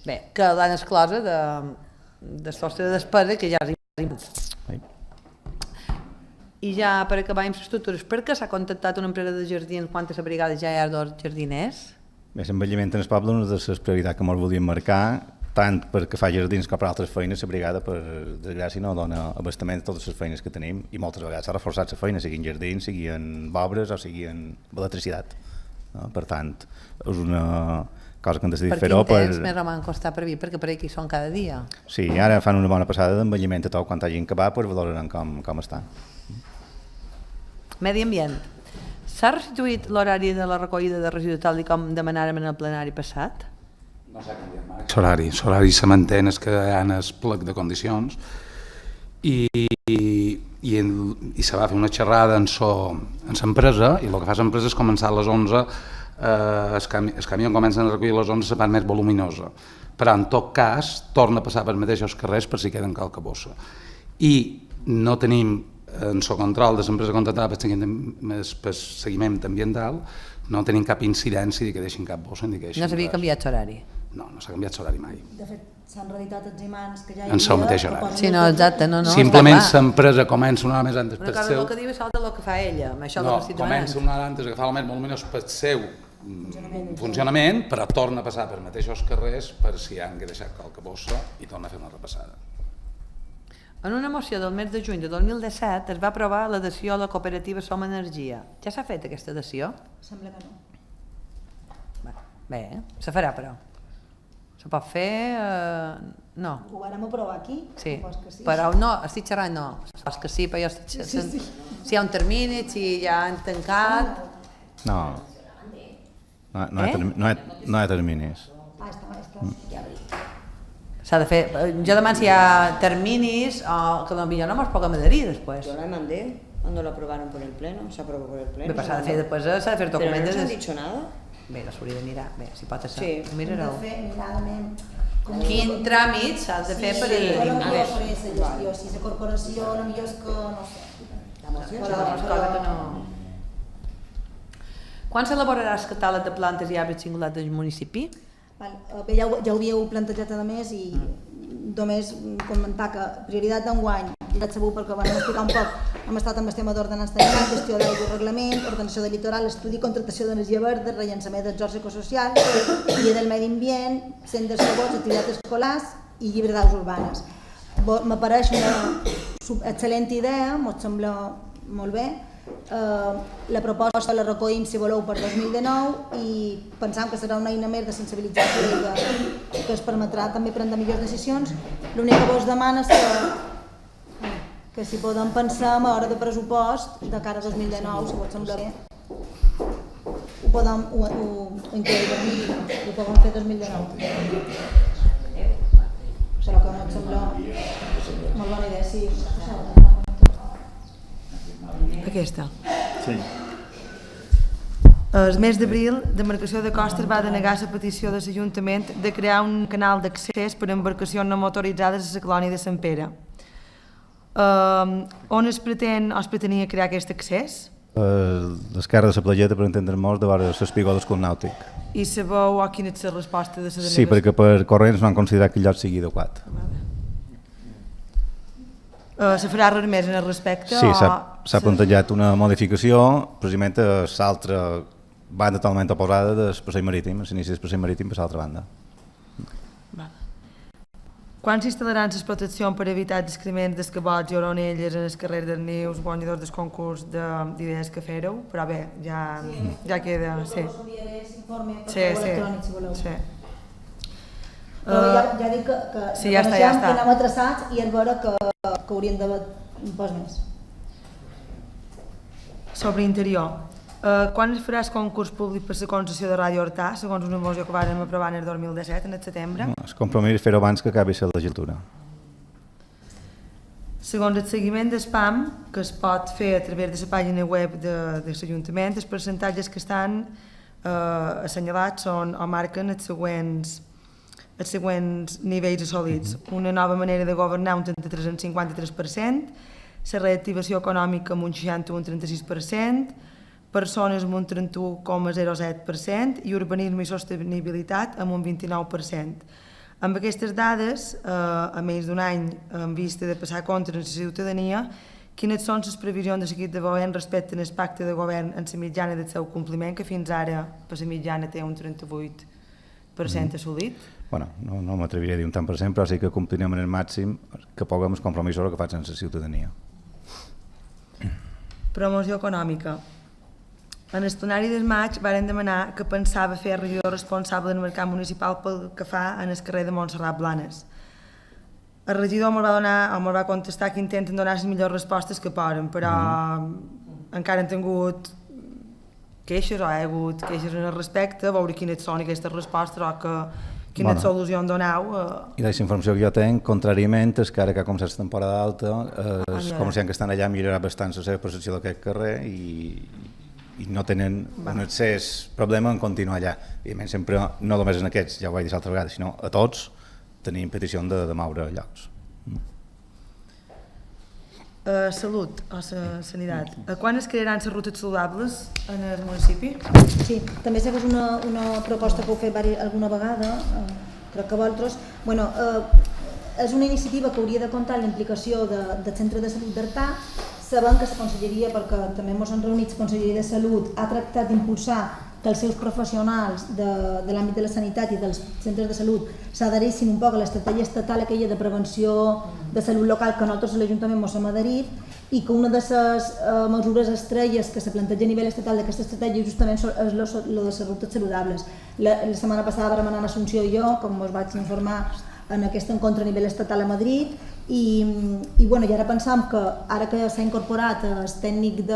Bé, que l'han exclosa de sostre de despesa que ja arriba. I ja per acabar infraestructures, per què s'ha contactat una empresa de jardins quan a la brigada ja hi ha dos jardiners? Bé, l'envelliment en el poble és una de les prioritats que ens volíem marcar, tant perquè fa jardins com per altres feines, la brigada, per desgràcia, no dona abastament a totes les feines que tenim i moltes vegades s'ha reforçat la feina, sigui en jardins, sigui en obres o sigui en electricitat. Per tant, és una cosa que hem decidit fer-ho. Per quin temps més roman costar per vir? Perquè per aquí són cada dia. Sí, ara fan una bona passada d'envelliment a tot quan hagin acabat, doncs valorarem com està. Medi ambient. S'ha restituït l'horari de la recollida de residus tal com demanàrem en el plenari passat? No s'ha canviat mai. L'horari se manté en el que hi ha el plec de condicions i se va fer una xerrada en l'empresa i el que fa l'empresa és començar a les 11, els camions comencen a recollir a les 11 la part més voluminosa, però en tot cas torna a passar per mateixos carrers per si queden qualque bossa. I no tenim en el control de l'empresa contractada per seguiment ambiental, no tenim cap incidència que deixin cap bossa. No s'havia canviat l'horari? No, no s'ha canviat l'horari mai. De fet, s'han reeditat els imants que ja hi havia... En el mateix horari. Sí, no, exacte, no. Simplement l'empresa comença una hora més antes per seu... El que diu és el que fa ella, amb això no, comença una hora antes a agafar el més voluminós per seu funcionament, però torna a passar per mateixos carrers per si han deixat qualque bossa i torna a fer una repassada. En una moció del mes de juny de 2017 es va aprovar l'adhesió a la cooperativa Som Energia. Ja s'ha fet aquesta adhesió? Sembla que no. Bé, se farà però. Se pot fer... No. Ho vàrem aprovar aquí? Sí, però no, estic xerrant no. És que sí, però jo estic xerrant... Si hi ha un termini, si ja han tancat... No. No hi ha terminis. Ja veig. S'ha de fer... Jo demano si hi ha terminis o que potser no mos puguem adherir després. Yo la mandé cuando lo aprobaron por el pleno, se aprobó por el pleno. Bé, s'ha de fer després, s'ha de fer documents... Però no s'ha dit nada? Bé, s'hauria de mirar, bé, si pot ser. Sí. Mirareu. Quin tràmit s'ha de fer per... Si la corporació, no millor és que... no sé. Quan s'elaborarà el catàleg de plantes i arbres singulars del municipi? Bé, ja ho havíeu plantejat a més i només comentar que prioritat d'enguany, ja et sabut perquè vam explicar un poc, hem estat amb el tema d'ordenança tècnica, gestió d'aigua i reglament, ordenació del litoral, estudi i contractació d'energia verda, rellançament dels horts ecosocials, guia del medi ambient, centres segons, activitats escolars i llibre d'aus urbanes. M'apareix una excel·lent idea, m'ho sembla molt bé. La proposta la recollim, si voleu, per 2019 i pensam que serà una eina més de sensibilització i que es permetrà també prendre millors decisions. L'únic que vos demana és que si podem pensar a hora de pressupost de cara a 2019, si pot semblar bé, ho podem incloure, ho podem fer 2019. Serà que no et sembla molt bona idea, sí. Aquesta. Sí. El mes d'abril, Demarcació de Costes va denegar la petició de l'Ajuntament de crear un canal d'accés per a embarcacions no motoritzades a la colònia de Sant Pere. On es pretenia crear aquest accés? L'esquerra de la playeta, per entendre-nos, de vora l'espigó d'escut nàutic. I sabeu quina és la resposta de la denegació? Sí, perquè per corrents no han considerat que el lloc sigui adequat. Se farà res més en el respecte? Sí, s'ha plantejat una modificació, precisament a l'altra banda totalment oposada del passeig marítim, a l'inici del passeig marítim per l'altra banda. Quan s'instal·laran les proteccions per evitar descrements d'escabots i oronelles en el carrer dels Nius, guanyadors del concurs d'idees que fareu? Però bé, ja queda, sí. Sí. Però ja dic que reconeixem que anem atreçats i és vera que hauríem d'haver un pas més. Sobre interior, quan es farà el concurs públic per la concessió de Ràdio Hortà, segons una moció que vam aprovar en el 2017, en el setembre? El compromís és fer-ho abans que acabi la legislatura. Segons el seguiment d'espam, que es pot fer a través de la pàgina web de l'Ajuntament, els percentatges que estan assenyalats són o marquen els següents nivells assolits. Una nova manera de governar, un 33 en 53%, la reactivació econòmica amb un 61,36%, persones amb un 31,07% i urbanisme i sostenibilitat amb un 29%. Amb aquestes dades, a menys d'un any en vista de passar comptes en la ciutadania, quines són les previsions de l'equip de govern respecte al pacte de govern en la mitjana del seu compliment, que fins ara per la mitjana té un 38% assolit? Bueno, no m'atreviré a dir un tant per cent, però sí que complirem en el màxim que puguem els compromisos que facin la ciutadania. Promoció econòmica. En el plenari del maig varen demanar que pensava fer el regidor responsable del mercat municipal pel que fa en el carrer de Montserrat Blanes. El regidor me'l va contestar que intenten donar les millors respostes que poden, però encara han tingut queixes o hi ha hagut queixes en el respecte, a veure quines són aquestes respostes o quina solució han donat. I la informació que jo tinc, contràriament, és que ara que ha començat la temporada alta, els comerciants que estan allà milloraran bastant la seva percepció d'aquest carrer i no tenen un excés problema en continuar allà. Evidentment, sempre, no només en aquests, ja ho vaig dir l'altra vegada, sinó a tots tenim petició de moure llocs. Salut o sanitat. Quan es crearan les rutes saludables en el municipi? Sí, també sé que és una proposta que heu fet alguna vegada, crec que vosaltres. És una iniciativa que hauria de comptar amb la implicació del Centre de Salut d'Artà. Sabem que la Conselleria, perquè també ens hem reunit, la Conselleria de Salut ha tractat d'impulsar que els seus professionals de l'àmbit de la sanitat i dels centres de salut s'adherissin un poc a l'estratègia estatal aquella de prevenció de salut local que nosaltres a l'Ajuntament ens hem adherit, i que una de les mesures estrelles que se planteja a nivell estatal d'aquesta estratègia justament és lo de les rutes saludables. La setmana passada vam anar a Assumpció i jo, com us vaig informar, en aquest encontre a nivell estatal a Madrid, i ara pensam que ara que s'ha incorporat el tècnic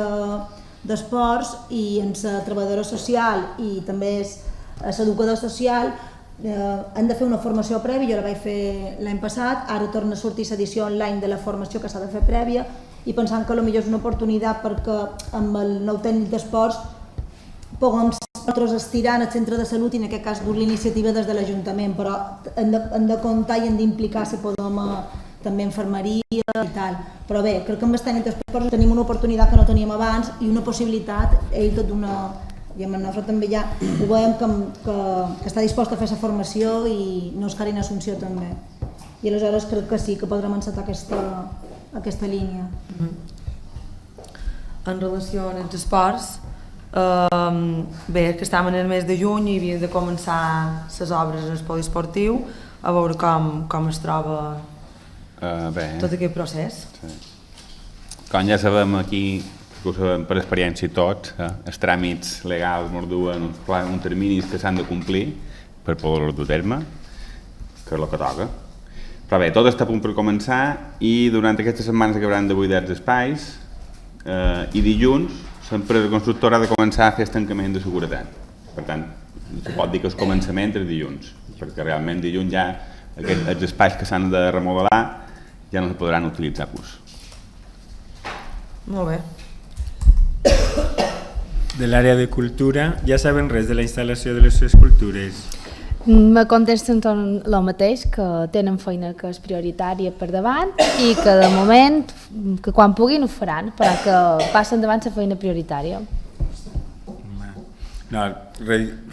d'esports i en la treballadora social i també l'educador social han de fer una formació prèvia. Jo la vaig fer l'any passat, ara torna a sortir l'edició online de la formació que s'ha de fer prèvia, i pensant que potser és una oportunitat perquè amb el nou tècnic d'esports puguem nosaltres estirar en el centre de salut i en aquest cas dur l'iniciativa des de l'Ajuntament, però hem de comptar i hem d'implicar si podem també infermeria i tal. Però bé, crec que amb el tècnic d'esports tenim una oportunitat que no teníem abans i una possibilitat, ell tot d'una... I amb el nostre també ja ho veiem que està dispost a fer la formació i no es carin Assumpció també. I aleshores crec que sí que podrem encetar aquesta línia. En relació amb els esports, bé, que estàvem en el mes de juny i havien de començar les obres en el poliesportiu, a veure com es troba tot aquest procés. Com ja sabem aquí, que ho sabem per experiència tots, els tràmits legals ens duen un termini que s'han de complir per poder-los dur a terme, que és el que toca. Però bé, tot està a punt per començar i durant aquestes setmanes acabaran de buidar els espais i dilluns l'empresa constructora ha de començar a fer estancament de seguretat. Per tant, se pot dir que el començament és dilluns, perquè realment dilluns ja els espais que s'han de remodelar ja no se podran utilitzar plus. Molt bé. De l'àrea de cultura, ja saben res de la instal·lació de les escultures? Me contesten el mateix, que tenen feina que és prioritària per davant i que de moment, que quan puguin ho faran, però que passen davant la feina prioritària. No,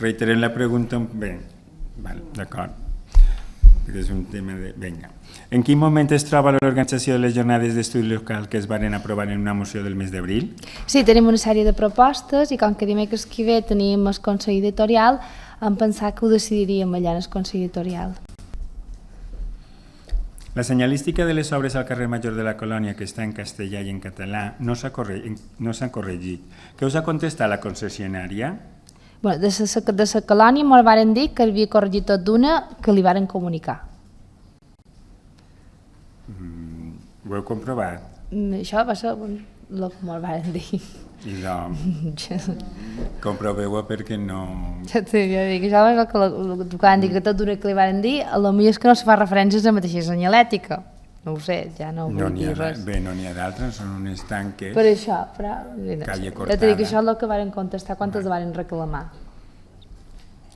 reiterem la pregunta. Bé, d'acord, perquè és un tema de... Vinga. En quin moment es troba l'organització de les jornades d'estudi local que es van aprovar en una moció del mes d'abril? Sí, tenim una sèrie de propostes i com que dimecres que ve tenim el Consell Editorial, hem pensat que ho decidiríem allà en el Consell Editorial. La senyalística de les obres al carrer Major de la Colònia, que està en castellà i en català, no s'ha corregit. Què us ha contestat la concessionària? Bueno, de la colònia ens varen dir que havia corregit tot d'una que li varen comunicar. Ho heu comprovat? Això va ser el que ens varen dir. I comproveu-ho perquè no... Ja t'ho dic, això va ser el que van dir, que tot d'una que li varen dir, potser és que no se fa referències a la mateixa senyalètica. No ho sé, ja no vull dir res. Bé, no n'hi ha d'altres, són unes tanques... Per això, però... Calle Ja cortada. t'ho dic, això és el que varen contestar quan els varen reclamar.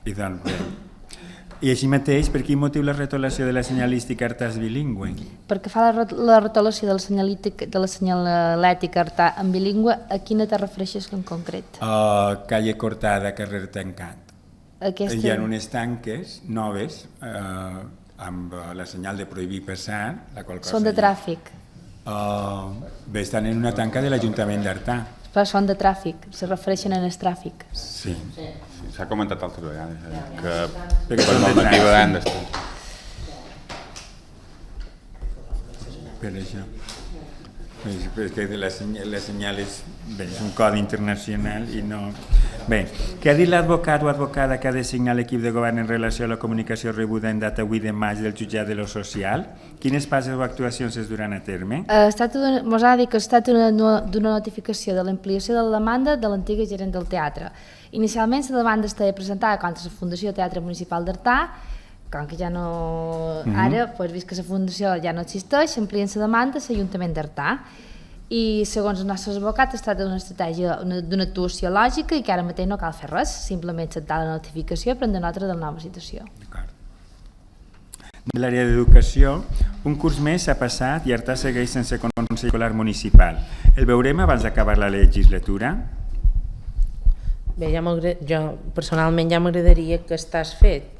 I doncs bé. I així mateix, per quin motiu la retolació de la senyalística artàs bilingüe? Perquè fa la retolació de la senyalètica artà en bilingüe, a quina te refereixes en concret? Calle cortada, carrer tancat. Hi ha unes tanques noves amb la senyal de prohibir passar, la qual cosa... Són de tràfic. Bé, estan en una tanca de l'Ajuntament d'Artà. Però són de tràfic, se refereixen en el tràfic. Sí. S'ha comentat altres vegades, que per normativa han d'estar. Per això. Perquè la senyal és un codi internacional i no... Bé, què ha dit l'advocat o advocada que ha de signar l'equip de govern en relació a la comunicació rebuda en data 8 de maig del jutjat de lo social? Quines passes o actuacions es duran a terme? Ens ha dit que es tracta d'una notificació de l'ampliació de la demanda de l'antiga gerent del teatre. Inicialment la demanda estava presentada contra la Fundació Teatre Municipal d'Artà, com que ja no... Ara, vist que la Fundació ja no existeix, s'amplien la demanda a l'Ajuntament d'Artà. I segons els nostres advocats es tracta d'una estratègia, d'una actuació lògica i que ara mateix no cal fer res, simplement acceptar la notificació i prendre nota de la nova situació. De l'àrea d'educació, un curs més s'ha passat i Artà segueix sense Consell Escolar Municipal. El veurem abans d'acabar la legislatura? Bé, jo personalment ja m'agradaria que estàs fet.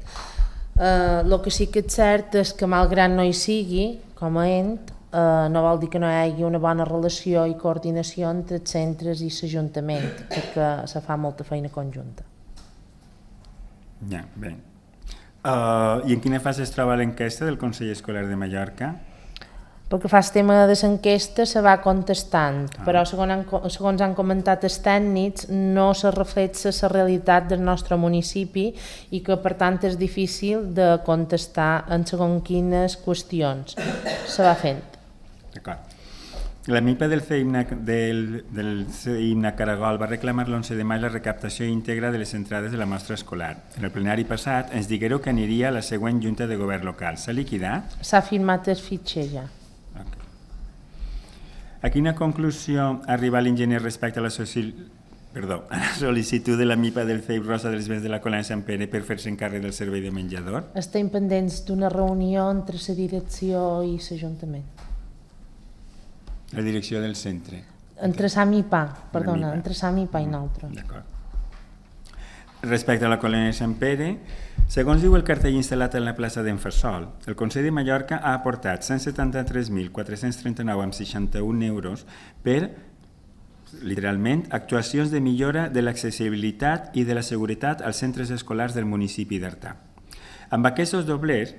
El que sí que és cert és que malgrat no hi sigui, com a ent, no vol dir que no hi hagi una bona relació i coordinació entre els centres i l'Ajuntament, perquè se fa molta feina conjunta. Ja, bé. I en quina fase es troba l'enquesta del Consell Escolar de Mallorca? Pel que fa al tema de l'enquesta se va contestant, però segons han comentat els tècnics no se reflexa la realitat del nostre municipi i que per tant és difícil de contestar en segons quines qüestions se va fent. D'acord. La MIPA del CEIMNA Caragol va reclamar l'11 de maig la recaptació íntegra de les entrades de la mostra escolar. En el plenari passat ens diguéreu que aniria a la següent Junta de Govern local. S'ha liquidat? S'ha firmat el fitxer ja. A quina conclusió ha arribat l'enginyer respecte a la sol·licitud de la MIPA del CEIP Rosa dels Vents de la Colònia Sant Pere per fer-se encàrrec del servei de menjador? Estem pendents d'una reunió entre la direcció i l'Ajuntament. La direcció del centre? Entre la MIPA, perdona, entre la MIPA i nosaltres. D'acord. Respecte a la Colònia Sant Pere, segons diu el cartell instal·lat en la plaça d'en Fersol, el Consell de Mallorca ha aportat 173.439,61 euros per, literalment, actuacions de millora de l'accessibilitat i de la seguretat als centres escolars del municipi d'Artà. Amb aquests doblers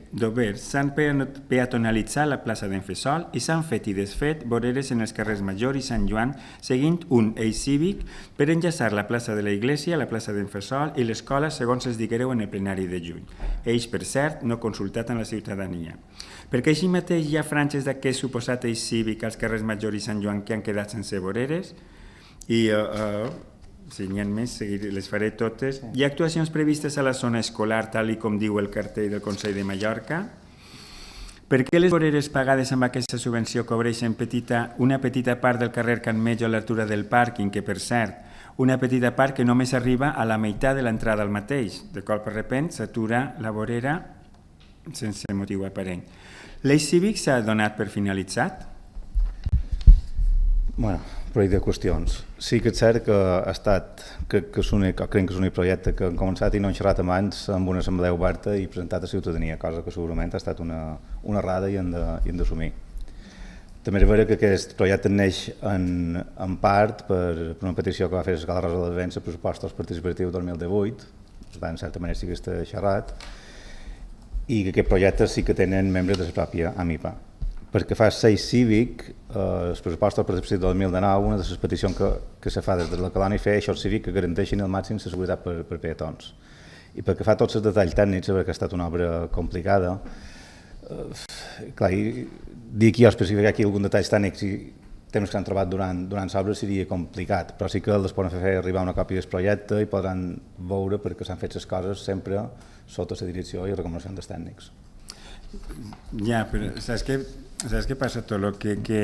s'han peatonalitzat la plaça d'en Fesol i s'han fet i desfet voreres en els carrers Major i Sant Joan, seguint un eix cívic per enllaçar la plaça de la Iglesia, la plaça d'en Fesol i l'escola, segons es diguereu en el plenari de juny. Eix, per cert, no consultat en la ciutadania. Perquè així mateix hi ha franges d'aquest suposat eix cívic als carrers Major i Sant Joan que han quedat sense voreres i si n'hi ha més, les faré totes. Hi ha actuacions previstes a la zona escolar, tal com diu el cartell del Consell de Mallorca. Per què les voreres pagades amb aquesta subvenció cobreixen una petita part del carrer Can Metge a l'altura del pàrquing, que per cert, una petita part que només arriba a la meitat de l'entrada al mateix. De cop de repent s'atura la vorera sense motiu aparent. L'eix cívic s'ha donat per finalitzat? Bueno, però hi ha qüestions. Sí que és cert que ha estat, crec que és l'únic projecte que han començat i no han xerrat abans amb una assemblea oberta i presentat a ciutadania, cosa que segurament ha estat una errada i han d'assumir. També és vera que aquest projecte neix en part per una petició que va fer l'Escola Rosa de Vents a pressupostos participatius 2018, per tant, en certa manera sí que està xerrat, i que aquests projectes sí que tenen membres de la pròpia AMIPA. Perquè fa 6 cívic, els pressupostos participatius del 2019, una de les peticions que se fa des de la colònia i fer això cívic que garanteixin al màxim la seguretat per peatons. I perquè fa tots els detalls tècnics, perquè ha estat una obra complicada, clar, dir que jo especificar aquí alguns detalls tècnics i temps que han trobat durant l'obra seria complicat, però sí que els poden fer arribar una còpia del projecte i podran veure perquè s'han fet les coses sempre sota la direcció i recomanacions dels tècnics. Ja, però saps què passa tot? Que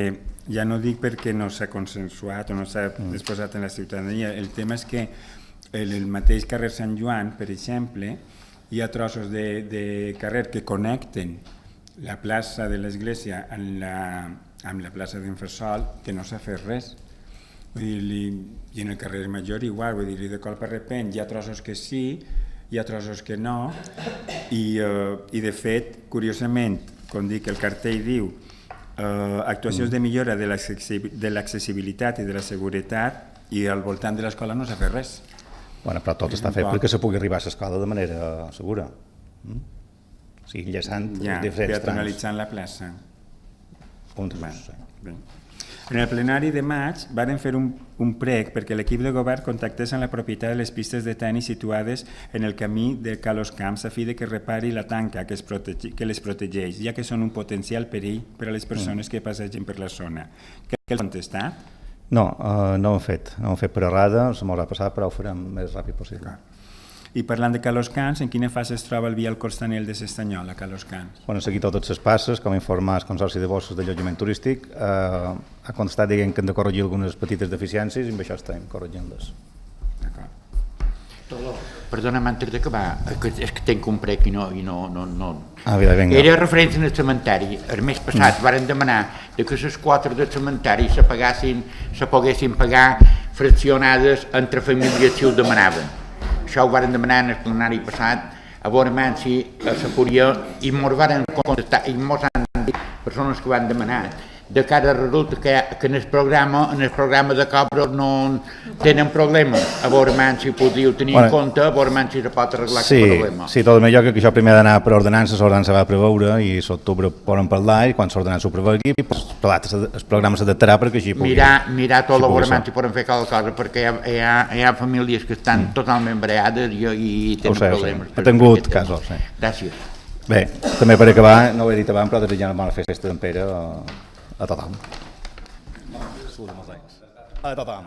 ja no dic perquè no s'ha consensuat o no s'ha disposat en la ciutadania, el tema és que el mateix carrer Sant Joan, per exemple, hi ha trossos de carrer que connecten la plaça de l'Església amb la plaça d'en Fesol que no s'ha fet res. I en el carrer Major igual, vull dir, de cop de repent hi ha trossos que sí, hi ha trossos que no, i de fet, curiosament, com dic, el cartell diu actuacions de millora de l'accessibilitat i de la seguretat i al voltant de l'escola no s'ha fet res. Bueno, però tot està fet perquè se pugui arribar a l'escola de manera segura. O sigui, enllaçant diferents trams. Peatonalitzant la plaça. En el plenari de maig varen fer un prec perquè l'equip de govern contactés amb la propietat de les pistes de tenis situades en el camí de Calos Camps a fi de que repari la tanca que les protegeix, ja que són un potencial perill per a les persones que passegen per la zona. Què els ha contestat? No, no ho hem fet per errada, se m'haurà passat, però ho farem el més ràpid possible. I parlant de Calos Camps, en quina fase es troba el vial costanel de S'Estanyol, a Calos Camps? Bueno, seguir totes les passes, com informar el Consorci de Boscos d'Allotjament Turístic, ha contestat que han de corregir algunes petites deficiències i amb això estem corregint-les. Perdona'm, antes d'acabar, és que tenc un prec i no... Vinga. Era referència al cementeri. El mes passat varen demanar que les quotes del cementeri se poguessin pagar fraccionades entre famílies si ho demanaven. Això ho varen demanar en el plenari passat, a veure si se podia, i mos varen contestar, i mos han dit persones que van demanar. De cara resulta que en el programa de Cobros no tenen problemes. A veure si podíeu tenir en compte, a veure si se pot arreglar aquest problema. Sí, tot el millor que això primer ha d'anar per ordenança, l'ordenança va preveure i l'octubre poden parlar i quan l'ordenança ho prevegui, el programa s'adaptarà perquè així pugui... Mirar tot a veure si poden fer cada cosa, perquè hi ha famílies que estan totalment breades i tenen problemes. He tingut casos, sí. Gràcies. Bé, també per acabar, no ho he dit abans, però desitjar una bona festa d'en Pere a tothom. A tothom.